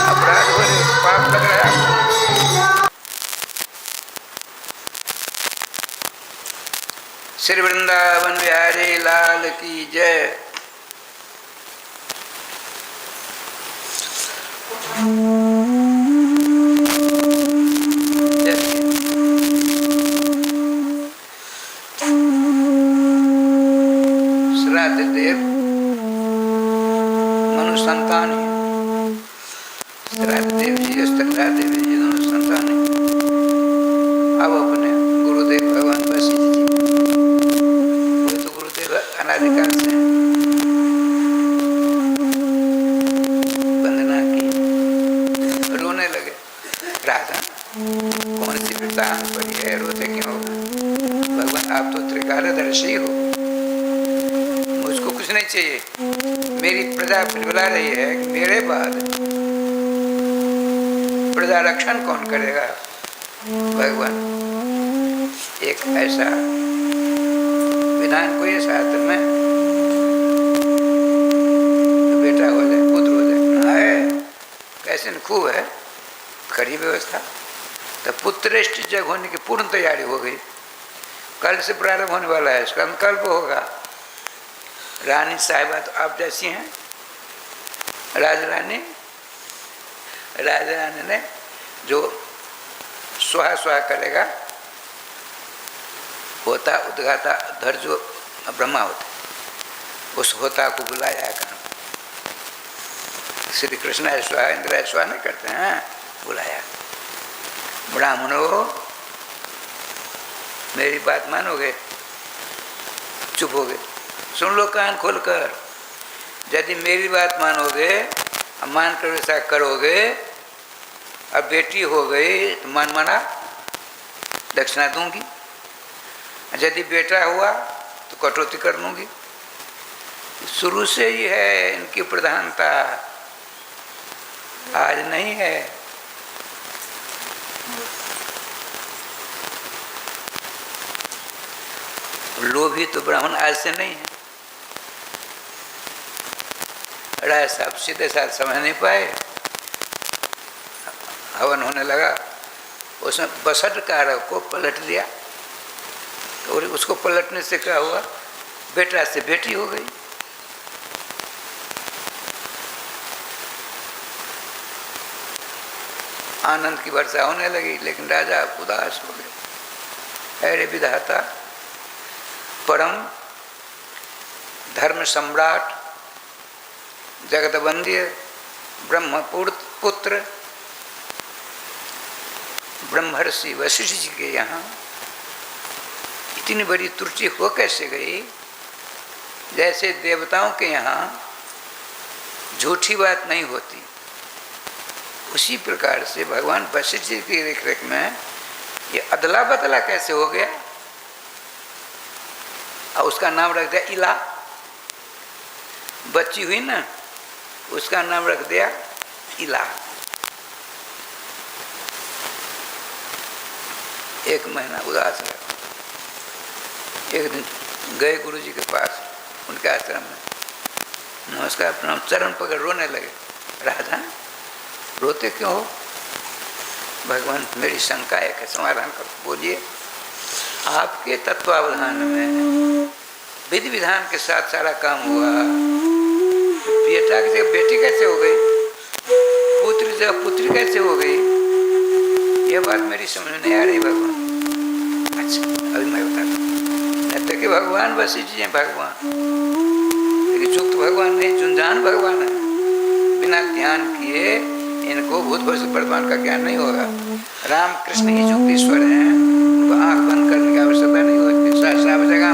अपराध हो रहे, पाप लग रहा है। श्री वृंदावन बिहारी लाल की जय। श्राद्ध देव मनु संतान है। श्राद्ध देव जी, श्राद्ध देव जी दोनों संतान है। अब अपने गुरुदेव भगवान वशिष्ठ जी, वो तो गुरुदेव अनादिकाल से वंदना की, रोने लगे। राधा कौन सी विद्वान पड़ी, वैसे ही हो, मुझको कुछ नहीं चाहिए। मेरी प्रजा बुला रही है कि मेरे बाद प्रजा रक्षण कौन करेगा? भगवान एक ऐसा विधान कोई शास्त्र में बेटा हो जाए, पुत्र हो जाए, है कैसे न खूब है, करी व्यवस्था। तो पुत्रेष्ट जग होने की पूर्ण तैयारी हो गई। कल से प्रारंभ होने वाला है, संकल्प होगा। रानी साहिबा तो आप जैसी हैं, राजरानी ने जो स्वाहा स्वाहा करेगा, होता उद्गाता धर जो ब्रह्मा होता, उस होता को बुलाया कर। श्री कृष्ण ऐसा इंद्र ऐसा नहीं करते हैं, बुलाया। ब्राह्मणों मेरी बात मानोगे? चुप हो गए। सुन लो कान खोलकर, यदि मेरी बात मानोगे, मान कर वैसा करोगे, अब बेटी हो गई तो मान माना दक्षिणा दूंगी, यदि बेटा हुआ तो कटौती कर लूँगी। शुरू से ही है इनकी प्रधानता, आज नहीं है। लोभी तो ब्राह्मण आज से नहीं है। राय साहब सीधे साथ समझ नहीं पाए, हवन होने लगा, उसने बसठ कारक को पलट दिया। और उसको पलटने से क्या हुआ? बेटा से बेटी हो गई। आनंद की वर्षा होने लगी, लेकिन राजा उदास हो गए। अरे विधाता, परम धर्म सम्राट जगतवंद्य ब्रह्म पुत्र ब्रह्मर्षि वशिष्ठ जी के यहाँ इतनी बड़ी त्रुटि हो कैसे गई? जैसे देवताओं के यहाँ झूठी बात नहीं होती, उसी प्रकार से भगवान वशिष्ठ जी की रेख में ये अदला बदला कैसे हो गया? और उसका नाम रख दिया इला। बच्ची हुई ना, उसका नाम रख दिया इला। एक महीना उदास रहा। एक दिन गए गुरु जी के पास, उनके आश्रम में, नमस्कार प्रणाम, चरण पकड़ रोने लगे। राजा रोते क्यों हो? भगवान मेरी शंका है, समाधान कर बोलिए। आपके तत्वावधान में विधि विधान के साथ सारा काम हुआ, बेटा की जगह बेटी कैसे हो गई? पुत्री की जगह पुत्री कैसे हो गई? यह बात मेरी समझ नहीं आ रही भगवान। अच्छा अभी मैं बताता हूँ। कि भगवान वशिष्ठ जी हैं भगवान, लेकिन चुप तो भगवान नहीं, जुंजान भगवान है। बिना ध्यान किए इनको भूत भविष्य वर्तमान का ज्ञान नहीं होगा। राम कृष्ण ही चुप ईश्वर हैं, उनको आँख बंद करने की आवश्यकता नहीं होती। सब जगह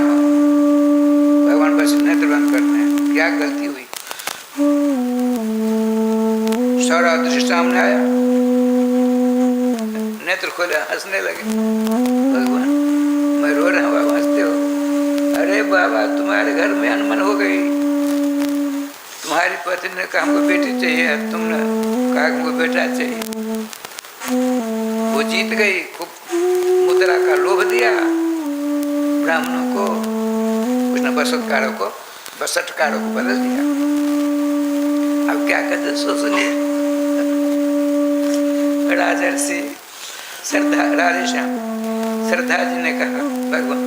भगवान वशिष्ठ नेत्र बंद करते हैं। क्या गलती हुई? सारा दृश्य सामने आया, नेत्र खोले, हंसने लगे। भगवान मैं रो रहा हूँ, बाबा हंसते हो। अरे बाबा तुम्हारे घर में अनमन हो गई, तुम्हारी पत्नी ने कहा हमको बेटी चाहिए, तुमने कहा हमको बेटा चाहिए। वो जीत गई, खूब मुद्रा का लोभ दिया ब्राह्मणों को, उसने बसतकारों को बदल दिया। अब क्या कहते सोच लिए। राजर्षि राधेश्याम श्रद्धा जी ने कहा भगवान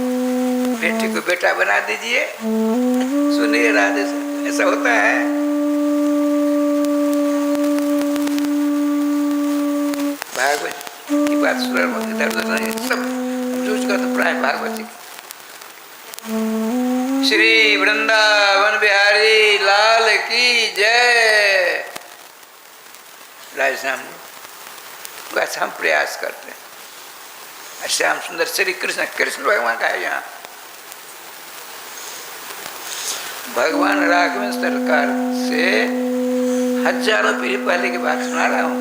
बेटी को बेटा बना दीजिए। सुनिए राधे, ऐसा होता है। भागवत की बात सुन, इधर उधर नहीं, सब जूझ का तो प्राय भागवत जी। श्री वृंदावन बिहारी लाल की जय। राधेश्याम वैसा हम प्रयास करते हैं। श्याम सुंदर श्री कृष्ण, कृष्ण भगवान का है यहाँ। भगवान राघवेंद्र सरकार से हजारों पीढ़ी पहले की बात सुना रहा हूँ।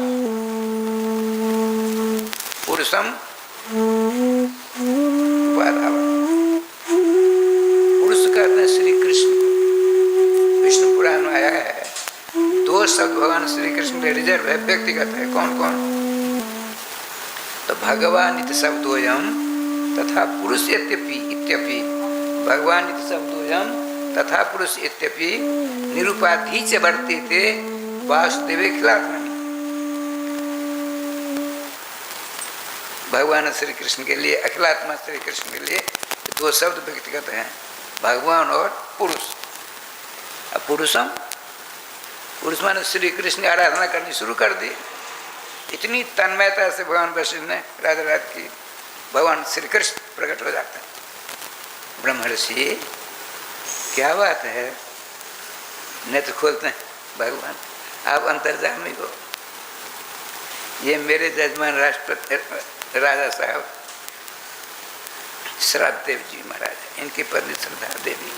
पुरुषम व्यक्तिगत है। कौन कौन? तो भगवान इति शब्दोयम तथा पुरुष इत्यपि भगवान इति शब्दोयम तथा पुरुष इत्यपि निरुपाधि च वर्तेते वासुदेवे खिलात्मनि। भगवान श्री कृष्ण के लिए, अखिलात्मा श्री कृष्ण के लिए दो शब्द व्यक्तिगत हैं, भगवान और पुरुष। अब पुरुष माने श्री कृष्ण की आराधना करनी शुरू कर दी। इतनी तन्मयता से भगवान वशिष्ठ ने राधा रात की, भगवान श्री कृष्ण प्रकट हो जाते हैं। ब्रह्मर्षि क्या बात है, नेत्र खोलते हैं, भगवान आप अंतर्जामी हो। ये मेरे जजमान राष्ट्रपति राजा साहब श्राद्ध देव जी महाराज, इनकी पत्नी श्रद्धा देवी,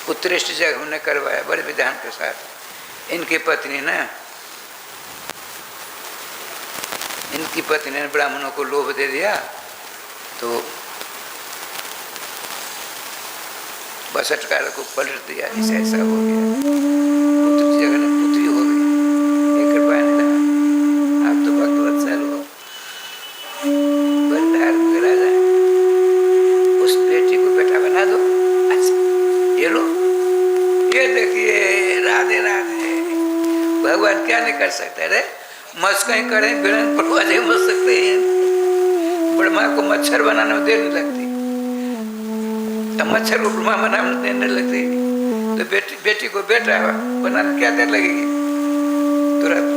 उत्कृष्ट जग हमने करवाया बड़े विधान के साथ। इनकी पत्नी ने ब्राह्मणों को लोभ दे दिया, तो बसटकार को पलट दिया, ऐसा हो गया। पुत्र जगह ने पुत्री हो गई। एक कृपा निधान, आप तो भक्तवत्सल हो, बड़े धार्मिक राजा, उस बेटी को बेटा बना दो। अच्छा ये लो, ये देखिए राधे राधे। भगवान क्या नहीं कर सकते? अरे मस्करी करें, बिरन परवाजे मच सकते हैं। ब्रह्मा को मच्छर बनाने में देर नहीं लगती, अब मच्छर को ब्रह्मा बनाने में देर नहीं लगती, तो बेटी को बेटा बनाने क्या देर लगेगी? तुरंत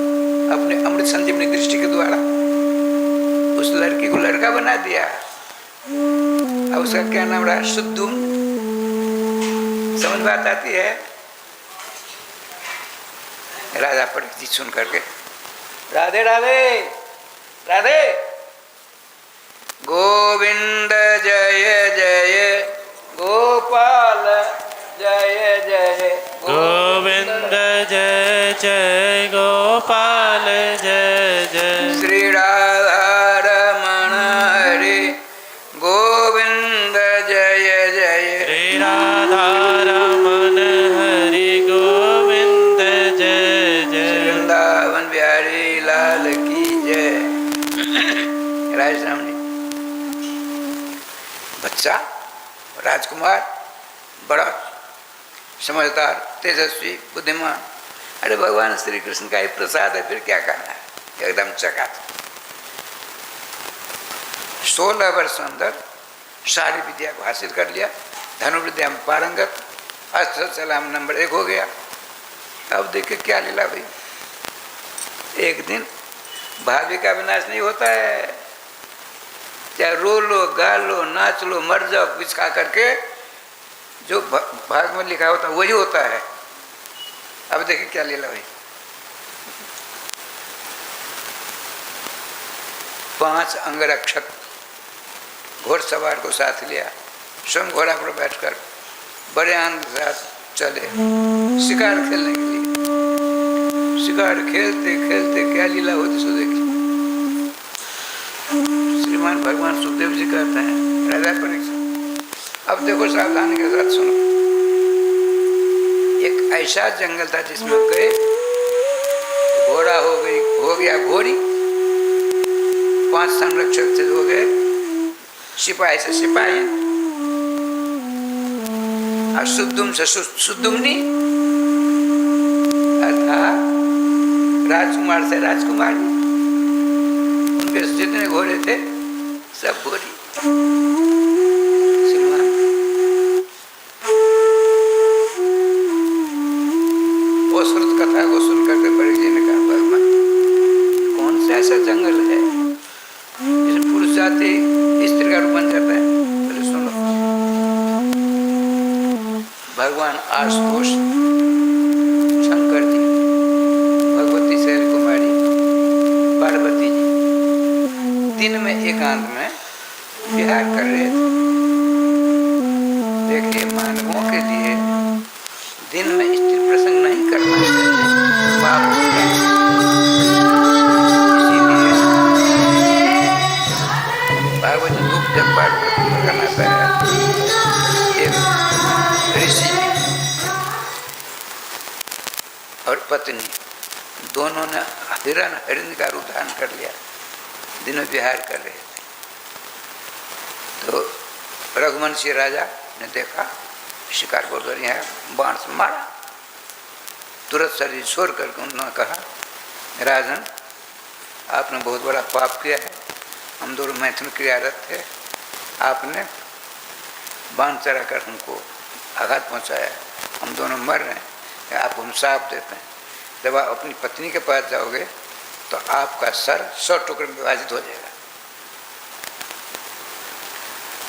अपने अमृत संजीवनी दृष्टि के द्वारा उस लड़की को लड़का बना दिया। अब उसका क्या नाम रहा? शुद्धुम। समझ बात आती है? राजा परीक्षित सुन करके राधे राधे राधे, गोविंद जय जय गोपाल जय जय गोविंद जय जय गोपाल जय जय श्री राधा रमण हरि गोविंद जय जय श्री राधा रमन हरि गोविंद जय जय वृंदावन बिहारी लाल की जय। राजराम बच्चा राजकुमार, बड़ा समझदार, तेजस्वी, बुद्धिमान। अरे भगवान श्री कृष्ण का ही प्रसाद है, फिर क्या करना है? एकदम चकाचक। 16 वर्ष अंदर सारी विद्या को हासिल कर लिया, धनुर्विद्या में पारंगत, अस्त्र चला में नंबर 1 हो गया। अब देखिए क्या लीला भाई। एक दिन भाग्य का विनाश नहीं होता है, चाहे रो लो, गा लो, नाच लो, मर जाओ, कुछ खा करके जो भाग में लिखा होता वही होता है। अब देखिए क्या लीला भाई। 5 अंगरक्षक घोड़सवार को साथ लिया, स्वयं घोड़ा पर बैठकर बड़े आनंद के साथ चले शिकार खेलने के लिए। शिकार खेलते खेलते क्या लीला होती सो देखिए। श्रीमान भगवान सुखदेव जी कहते हैं राजा परीक्षित, अब देखो सावधानी के साथ सुनो। एक ऐसा जंगल था जिसमें गए, घोड़ा हो गया घोड़ी, 5 संरक्षक से हो गए सिपाही से सिपाही, और शुद्धुम से शुद्धुमनी अर्थात राजकुमार से राजकुमारी। उनके जितने घोड़े थे सब घोड़ी। वो श्रुत कथा को सुन करके परीक्षित जी ने कहा, भगवान कौन सा ऐसा जंगल है जिसमें पुरुष जाति स्त्री का रूप बन जाता है? बोले सुनो, भगवान आशुतोष, शंकर जी, भगवती शैल कुमारी, पार्वती जी दिन में एकांत में विहार कर रहे थे। देखिए मानवों के लिए दिन में स्त्री प्रसंग नहीं करना चाहिए, पाप होता है। इसीलिए भागवत दुख जब पाठ करना है, एक ऋषि और पत्नी दोनों ने हिरण का रूप धारण कर लिया, दिन में विहार कर रहे थे। तो रघुवंशी राजा ने देखा शिकार को यहाँ बाण से मारा, तुरंत शरीर छोड़ करके उन्होंने कहा, राजन आपने बहुत बड़ा पाप किया है, हम दोनों मैथुन क्रियारत थे, आपने बाण चढ़ाकर हमको आघात पहुंचाया, हम दोनों मर रहे हैं, आपको हम श्राप देते हैं, जब आप अपनी पत्नी के पास जाओगे तो आपका सर 100 टुकड़े में विभाजित हो जाएगा।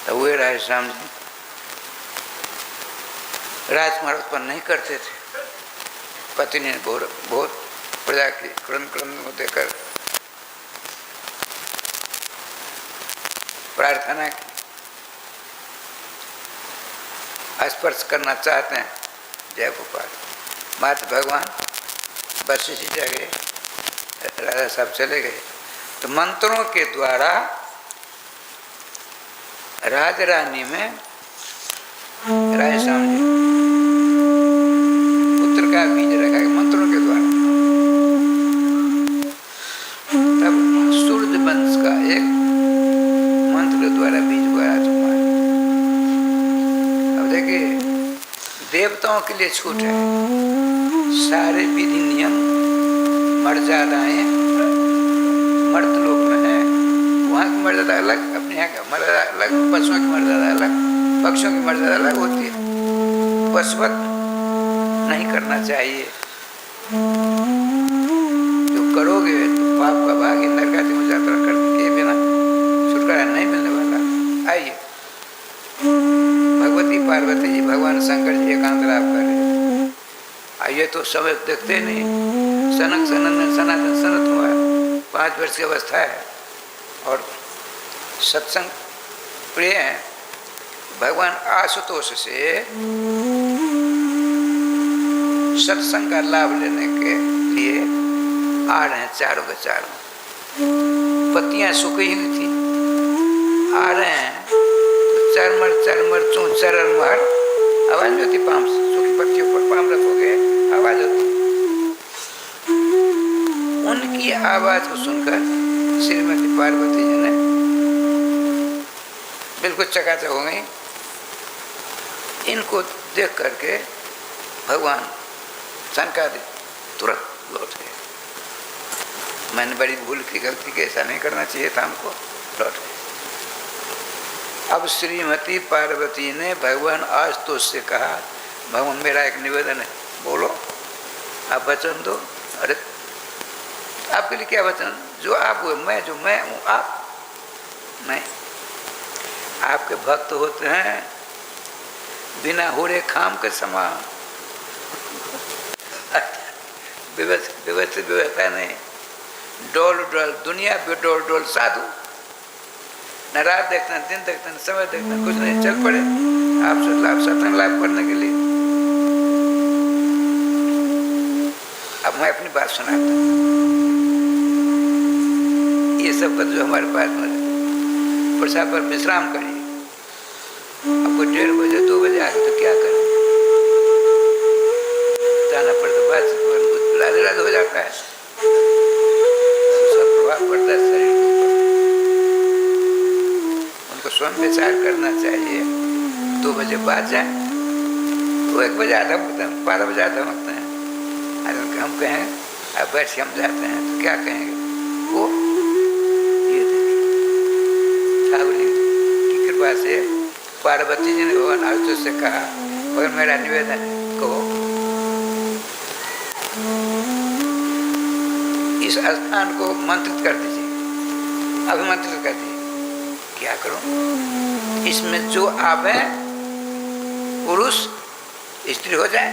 तो वे राय श्याम जी राजकुमार उत्पन्न नहीं करते थे, पत्नी ने बहुत प्रजा की क्रम को देकर प्रार्थना की, स्पर्श करना चाहते हैं जय गोपाल। मात भगवान वशिष्ठ गए, राजा साहब चले गए, तो मंत्रों के द्वारा राज रानी में राय श्याम जी पुत्र का बीज रखा है मंत्रों के द्वारा। तब सूर्य वंश का एक मंत्र के द्वारा बीज बोया चुका है। अब देखिए देवताओं के लिए छूट है, सारे विधि नियम मर्यादाएं मर्द लोक में है, वहाँ की मर्यादा अलग, अपने यहाँ की मर्यादा अलग, पशुओं की मर्यादा अलग, पक्षियों की मर्यादा अलग होती है। पशुवत नहीं करना चाहिए, जो करोगे तो पाप का भाग नरकाति में यात्रा करने के बिना छुटकारा नहीं मिलने वाला। आइए भगवती पार्वती जी भगवान शंकर जी एकांत लाभ कर रहे, आइए तो समय देखते नहीं, सनक सनंदन सनातन सनत हुआ, 5 वर्ष की अवस्था है और सत्संग प्रिय हैं। भगवान आशुतोष से सत्संग का लाभ लेने के लिए आ रहे हैं, चारों के चारों पत्तियां सूखी हुई थी, आ रहे हैं तो चरमर चरमर चूं चरण मार आवाज नहीं होती, पाम सूखी पत्तियों पर पाम रखोगे आवाज होती। उनकी आवाज को सुनकर श्रीमती पार्वती जी ने बिल्कुल चकाचक हो गई। इनको देख करके भगवान शंकरादि तुरंत लौट गए, मैंने बड़ी भूल की, गलती की, ऐसा नहीं करना चाहिए था हमको, लौट गए। अब श्रीमती पार्वती ने भगवान आशुतोष से कहा, भगवान मेरा एक निवेदन है, बोलो आप वचन दो। अरे आपके लिए क्या वचन, जो आप हुए मैं, जो मैं हूँ आप नहीं। आपके भक्त होते हैं बिना होरे खाम के समान, व्यवस्थित व्यवस्था नहीं, डोल डोल दुनिया भी डोल डोल साधु, न रात देखते न दिन देखते न समय देखते न कुछ नहीं, चल पड़े आपसे लाभ सत्संग लाभ करने के लिए। अब मैं अपनी बात सुनाता हूँ, ये सब का जो हमारे पास में प्रसाद पर विश्राम करिए। आपको 1:30 बजे 2 बजे आगे तो क्या करें, जाना पड़ता, बात राधे राधे हो जाता है, सब प्रभाव पड़ता है शरीर के ऊपर। उनको स्वयं विचार करना चाहिए, 2 बजे बाद जाए तो 1 बजे आधा मुकते हैं, 12 बजे आधा मुकते हैं। हम कहें अब बैठ हम जाते हैं तो क्या कहेंगे, वो ये ठाकुर जी की कृपा से पार्वती जी ने भगवान आशुतोष से कहा, मगर मेरा निवेदन है, कहो इस स्थान को मंत्रित कर दीजिए, अभिमंत्रित कर दीजिए। क्या करूं, इसमें जो आवे पुरुष स्त्री हो जाए।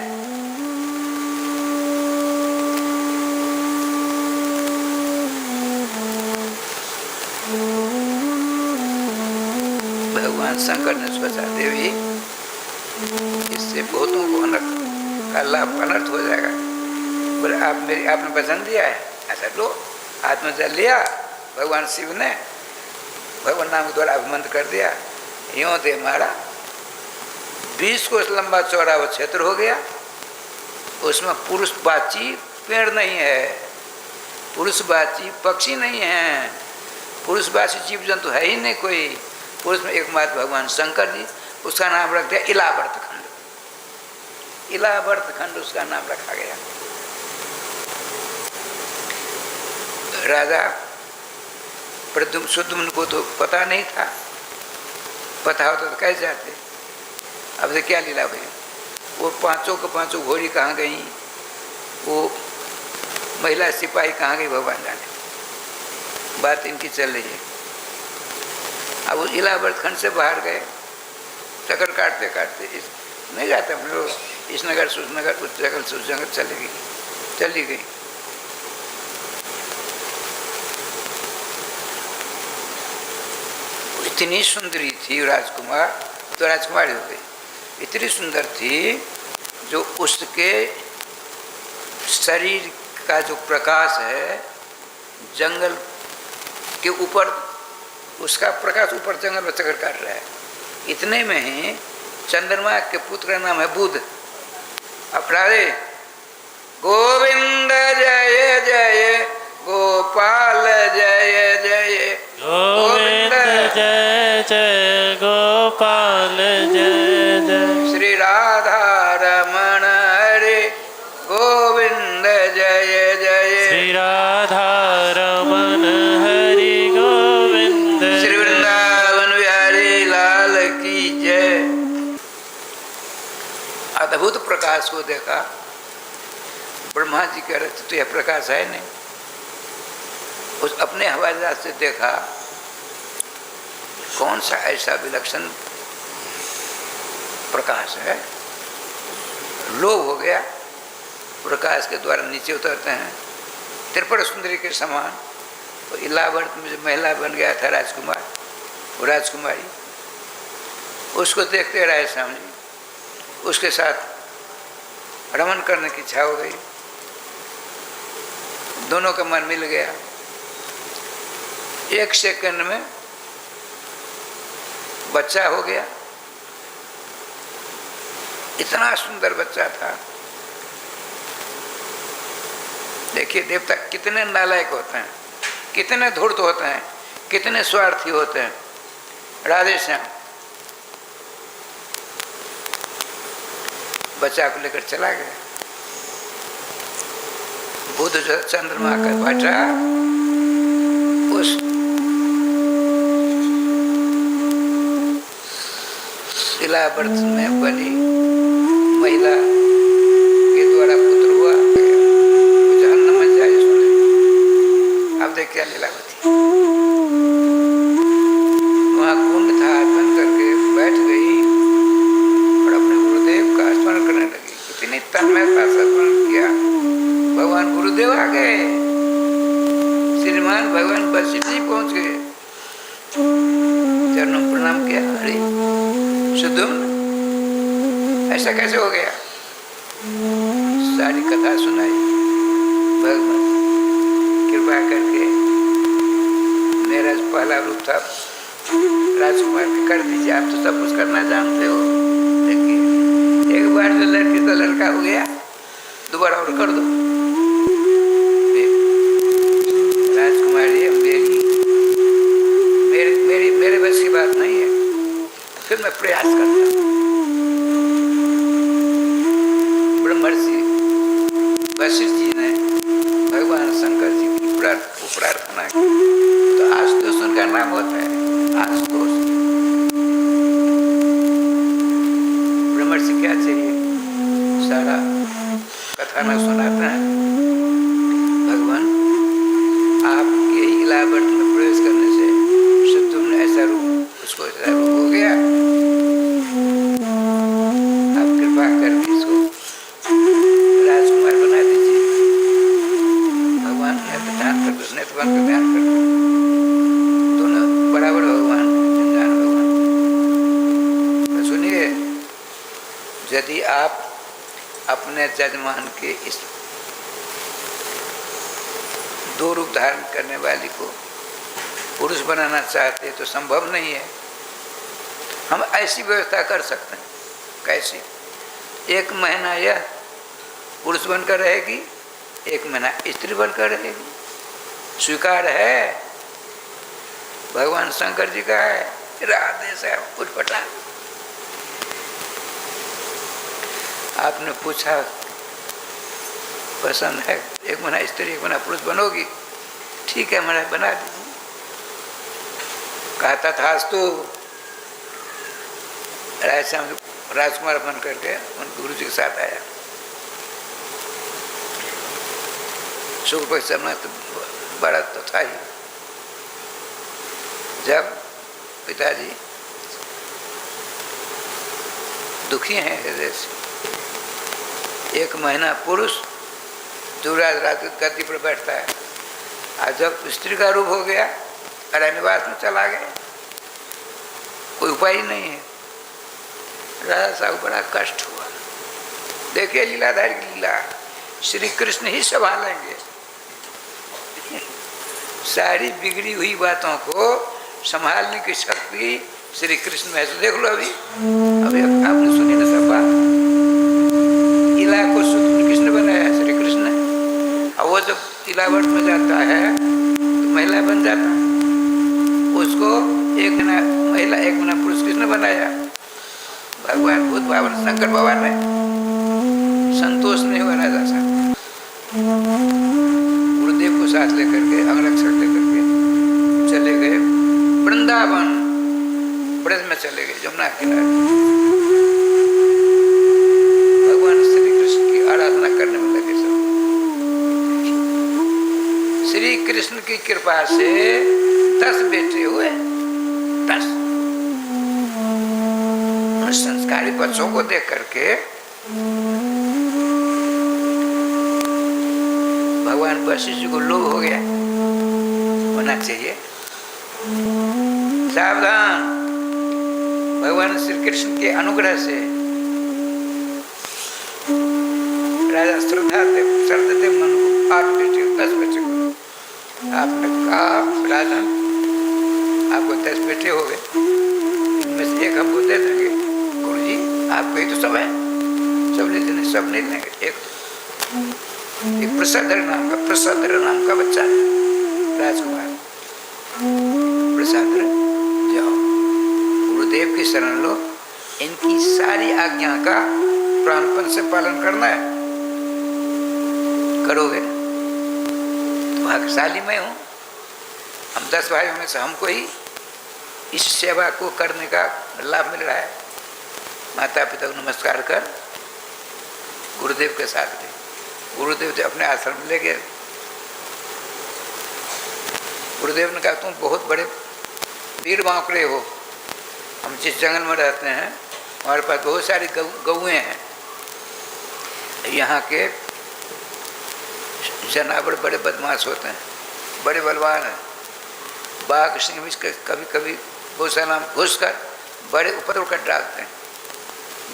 भगवान शंकर ने सोचा, देवी इससे बहुतों को अनर्थ का लाभ अनर्थ हो जाएगा। बोले आपने वचन दिया है, ऐसा लो, हाथ में जल लिया, भगवान शिव ने भगवान नाम के द्वारा अभिमंत्र कर दिया, यूँ दे मारा, 20 कोस लंबा चौड़ा वो क्षेत्र हो गया, उसमें पुरुष बाची पेड़ नहीं है, पुरुषवाची पक्षी नहीं है, पुरुषवाची जीव जंतु है ही नहीं कोई। पुरुष में एकमात्र भगवान शंकर जी, उसका नाम रख दिया इलावर्त खंड। इलावर्त खंड उसका नाम रखा गया। राजा प्रद्युम्न सुद्युम्न को तो पता नहीं था, पता होता तो कैसे जाते। अब से क्या लीला भाई, वो पांचों के पांचों घोड़ी कहाँ गई, वो महिला सिपाही कहाँ गई, भगवान जाने। बात इनकी चल रही है। अब वो इलाहाबाद खंड से बाहर गए, चक्कर काटते काटते नहीं जाते हम लोग, इस नगर से उस नगर, उस जगह से उस जगह चली गई। इतनी सुंदरी थी राजकुमार, तो राजकुमारी हो गई। इतनी सुंदर थी जो उसके शरीर का जो प्रकाश है जंगल के ऊपर, उसका प्रकाश ऊपर जंगल में चक्कर काट रहा है। इतने में ही चंद्रमा के पुत्र का नाम है बुध। अपराधे गोविंद जय जय गोपाल जय जय, गोविंद जय जय गोपाल जय जय, श्री राधा रमण हरे गोविंद जय जय, श्री राधा रमन हरि गोविंद, श्री वृंदावन बिहारी लाल की जय। अद्भुत प्रकाश को देखा। ब्रह्मा जी कह रहे थे तो यह प्रकाश है नहीं। उस अपने हवाई जहाज से देखा कौन सा ऐसा विलक्षण प्रकाश है। लोभ हो गया, प्रकाश के द्वारा नीचे उतरते हैं। त्रिपुर सुंदरी के समान तो इलाहाबाद में जो महिला बन गया था राजकुमार, वो राजकुमारी, उसको देखते रहे स्वामी जी, उसके साथ रमन करने की इच्छा हो गई। दोनों का मन मिल गया। एक सेकंड में बच्चा हो गया। इतना सुंदर बच्चा था। देखिए देवता कितने नालायक होते हैं, कितने धूर्त होते हैं, कितने स्वार्थी होते हैं। राधे श्याम बच्चा को लेकर चला गया। बुध जो चंद्रमा का बेटा उस इलाहाबाद में बनी महिला के द्वारा पुत्र हुआ, जहन्नम में जाए। अब देख क्या लीला होती। वहाँ कुंड था, बंद करके बैठ गई और अपने गुरुदेव का स्मरण करने लगी। इतनी तन्मयता से स्मरण किया, भगवान गुरुदेव आ गए। श्रीमान भगवान वशिष्ठ जी पहुंच गए, चरणों में प्रणाम किया। अरे सुद्युम्न, ऐसा कैसे हो गया? सारी कथा सुनाई। भगवान कृपा करके मेरा जो पहला रूप था राजकुमार के कर दीजिए, आप तो सब कुछ करना जानते हो। देखिए एक बार जो लड़की तो लड़का हो गया, दोबारा और कर दो। राजकुमारी मेरे बस की बात नहीं है, फिर मैं प्रयास करता। ब्रह्मर्षि वशिष्ठ जी ने भगवान शंकर जी की प्रार्थना की, तो आशुतोष उनका नाम होता है। आशुतोष ब्रह्मर्षि क्या चाहिए, सारा कथा में सुनाते हैं। भगवान आपके ही इलाहाबाद में प्रवेश करने से सुद्युम्न ऐसा रूप, उसको ऐसा रूप हो गया। आप कृपा करके इसको राजकुमार बना दीजिए। भगवान ने ध्यान कर दो, नेत्रवान का ध्यान कर दो। दोनों बराबर भगवान, अनजान भगवान। तो सुनिए, यदि आप अपने जजमान के इस दो रूप धारण करने वाली को पुरुष बनाना चाहते तो संभव नहीं है। हम ऐसी व्यवस्था कर सकते हैं। कैसे? 1 महीना यह पुरुष बनकर रहेगी, 1 महीना स्त्री बनकर रहेगी। स्वीकार है, भगवान शंकर जी का है। राधे साहब उठपटा। आपने पूछा पसंद है, एक महीना स्त्री एक महीना पुरुष बनोगी, ठीक है मैंने बना दी। कहता था आज तो राजकुमार बन करके उन गुरु जी के साथ आया। शुक्ल पक्ष में तो बड़ा तो था ही। जब पिताजी दुखी हैं हृदय से, एक महीना पुरुष युवराज राज गद्दी पर बैठता है, और जब स्त्री का रूप हो गया अरण्यवास में चला गया, कोई उपाय ही नहीं है। राजा साहब बड़ा कष्ट हुआ। देखिए लीलाधारी की लीला, श्री कृष्ण ही संभालेंगे। सारी बिगड़ी हुई बातों को संभालने की शक्ति श्री कृष्ण में है। तो देख लो अभी आपने सुनी ना सब बात। इला को कृष्ण बनाया श्री कृष्ण ने, और वो जब तिलावट में जाता है तो महिला बन जाता है। उसको एक महीना महिला एक महीना पुरुष कृष्ण बनाया। भगवान बुद्ध भगवान शंकर भगवान ने संतोष नहीं हुआ राजा साहब, गुरुदेव को साथ लेकर के अंगरक्षक लेकर के चले गए वृंदावन, ब्रज में चले गए जमुना किनारे। भगवान श्री कृष्ण की आराधना करने में लगे सब। श्री कृष्ण की कृपा से 10 बेटे हुए, 10। संस्कारी बच्चों को देख करके भगवान वशिष्ठ जी को लोभ हो गया, होना चाहिए सावधान। भगवान श्री कृष्ण के अनुग्रह से राजा श्रद्धादेव मन को 8 बेटे 10 बेटे को आपने कहा राजन आपको 10 बेटे हो गए, इनमें से एक हमको दे देंगे। गुरु जी आपको ही तो सब है, सब नहीं देने, सब नहीं देंगे। एक प्रसादर नाम का बच्चा है राजकुमार, प्रसादर जाओ गुरुदेव की शरण लो, इनकी सारी आज्ञा का प्राणपण से पालन करना है। करोगे तो भाग्यशाली मैं हूँ। हम 10 भाइयों में से हमको ही इस सेवा को करने का लाभ मिल रहा है। माता पिता को नमस्कार कर गुरुदेव के साथ गए। गुरुदेव जो अपने आश्रम में ले गए, गुरुदेव ने कहा तुम बहुत बड़े वीर बांकड़े हो। हम जिस जंगल में रहते हैं हमारे पास बहुत सारी गौएं हैं। यहाँ के जानवर बड़े बदमाश होते हैं, बड़े बलवान हैं। बाघ सिंह भी कभी कभी गौशाला में घुस कर बड़े उपद्रव कर डालते हैं,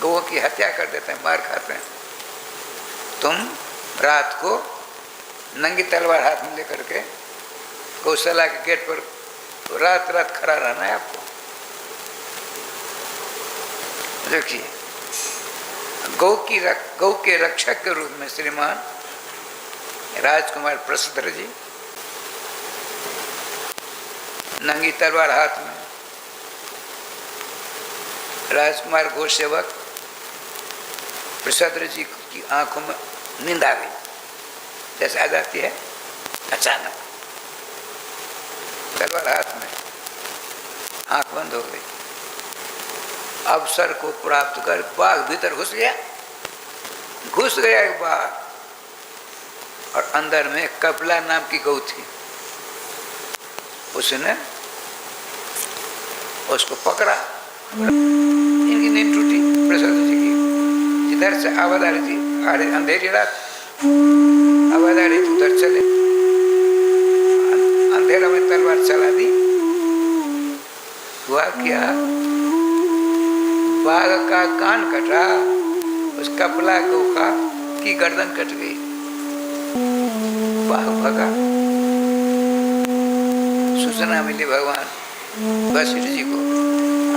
गौओं की हत्या कर देते हैं, मार खाते हैं। तुम रात को नंगी तलवार हाथ में लेकर के गौशाला के गेट पर रात रात खड़ा रहना है आपको। देखिए गौ के रक्षक के रूप में श्रीमान राजकुमार प्रसिद्ध जी नंगी तलवार हाथ में, राजकुमार गौ सेवक प्रसिद्ध जी की आंखों में नींद आ गई, जैसे आ जाती है अचानक। तलवार हाथ में, आंख बंद हो गई। अवसर को प्राप्त कर बाघ भीतर घुस गया एक बाघ, और अंदर में कपिला नाम की गौ थी। उसने उसको पकड़ा। इनकी नींद टूटी प्रसाद जी की। जिधर से आवाज आ रही थी, अंधेरी रात आवाज आ रही थी, उधर चले। अंधेरा में तलवार चला दी। हुआ क्या, बाघ का कान कटा, उस कपिला गौ की गर्दन कट गई। बाघ भगा। सूचना मिली भगवान वशिष्ठ जी को।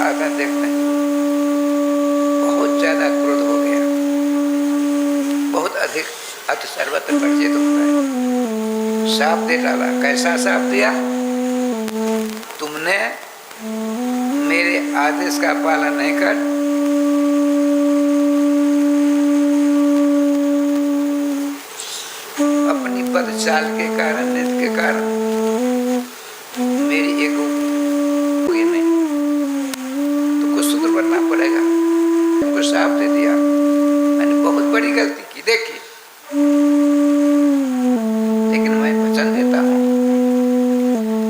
आकर देखते हैं बहुत ज्यादा क्रोध हो गया, बहुत अधिक अति सर्वत्र परिचित होता है। शाप दे डाला। कैसा शाप दिया? तुमने मेरे आदेश का पालन नहीं कर, अपनी बद चाल के कारण, नीति के कारण मेरी एक हुई नहीं, तुमको शुद्र बनना पड़ेगा। तुमको शाप दे दिया, मैंने बहुत बड़ी गलती की। देखिए, लेकिन मैं वचन देता हूँ,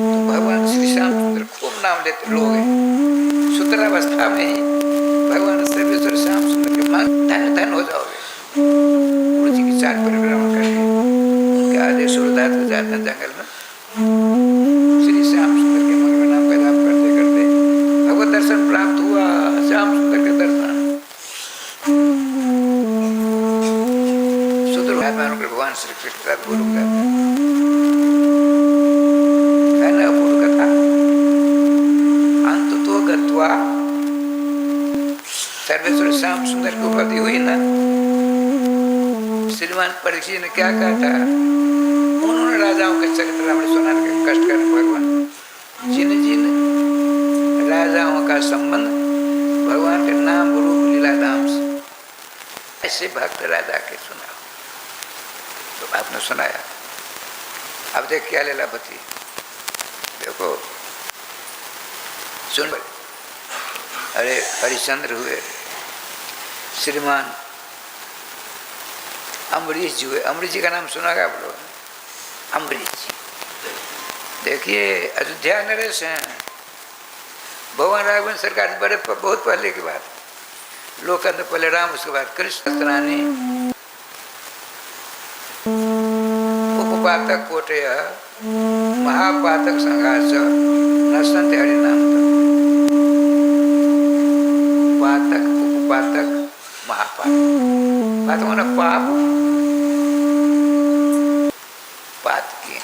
तुम भगवान श्री श्यामचंद्र खूब नाम लेते लोग हैं, शुद्रावस्था में ही भगवान सर्वेश्वर श्याम सुंदर के मान धन धन हो जाओगे। गुरु जी की 4 परिक्रमा करके उनके आदेश और दायित्व जाते जंगल में श्री श्याम सुंदर के मन में नाम का जाप करते करते भगवत दर्शन प्राप्त हुआ। श्याम सुंदर के दर्शन शुद्र भगवान श्री कृष्ण गुरु कहते है ना, अपूर्व कथा। अंत तो गत्वा सर्वेश्वर श्याम सुंदर की उपाधि हुई ना। श्रीमान परीक्षित ने क्या कहा था? उन्होंने राजाओं के चरित्र रामायण सुना के कष्ट कर भगवान, जिन जिन राजाओं का संबंध भगवान के नाम रूप लीला धाम से, ऐसे भक्त राजा के सुना। तो आपने सुनाया। अब देख क्या लीलापति, देखो सुन। अरे हरिश्चंद्र हुए, श्रीमान अम्बरीश जी हुए। अम्बरीश जी का नाम सुना क्या आप लोग? अम्बरीश जी, देखिए अयोध्या नरेश हैं, भगवान राघवेंद्र सरकार बड़े बहुत पहले की बात। लोग कहते पहले राम, उसके बाद कृष्ण। रानी उपपातक कोटेय महापातक संघास नशंत हरिनाम। पातक, उपपातक, महापातक। पातक माना पाप, पात किए,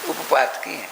उपपात किए।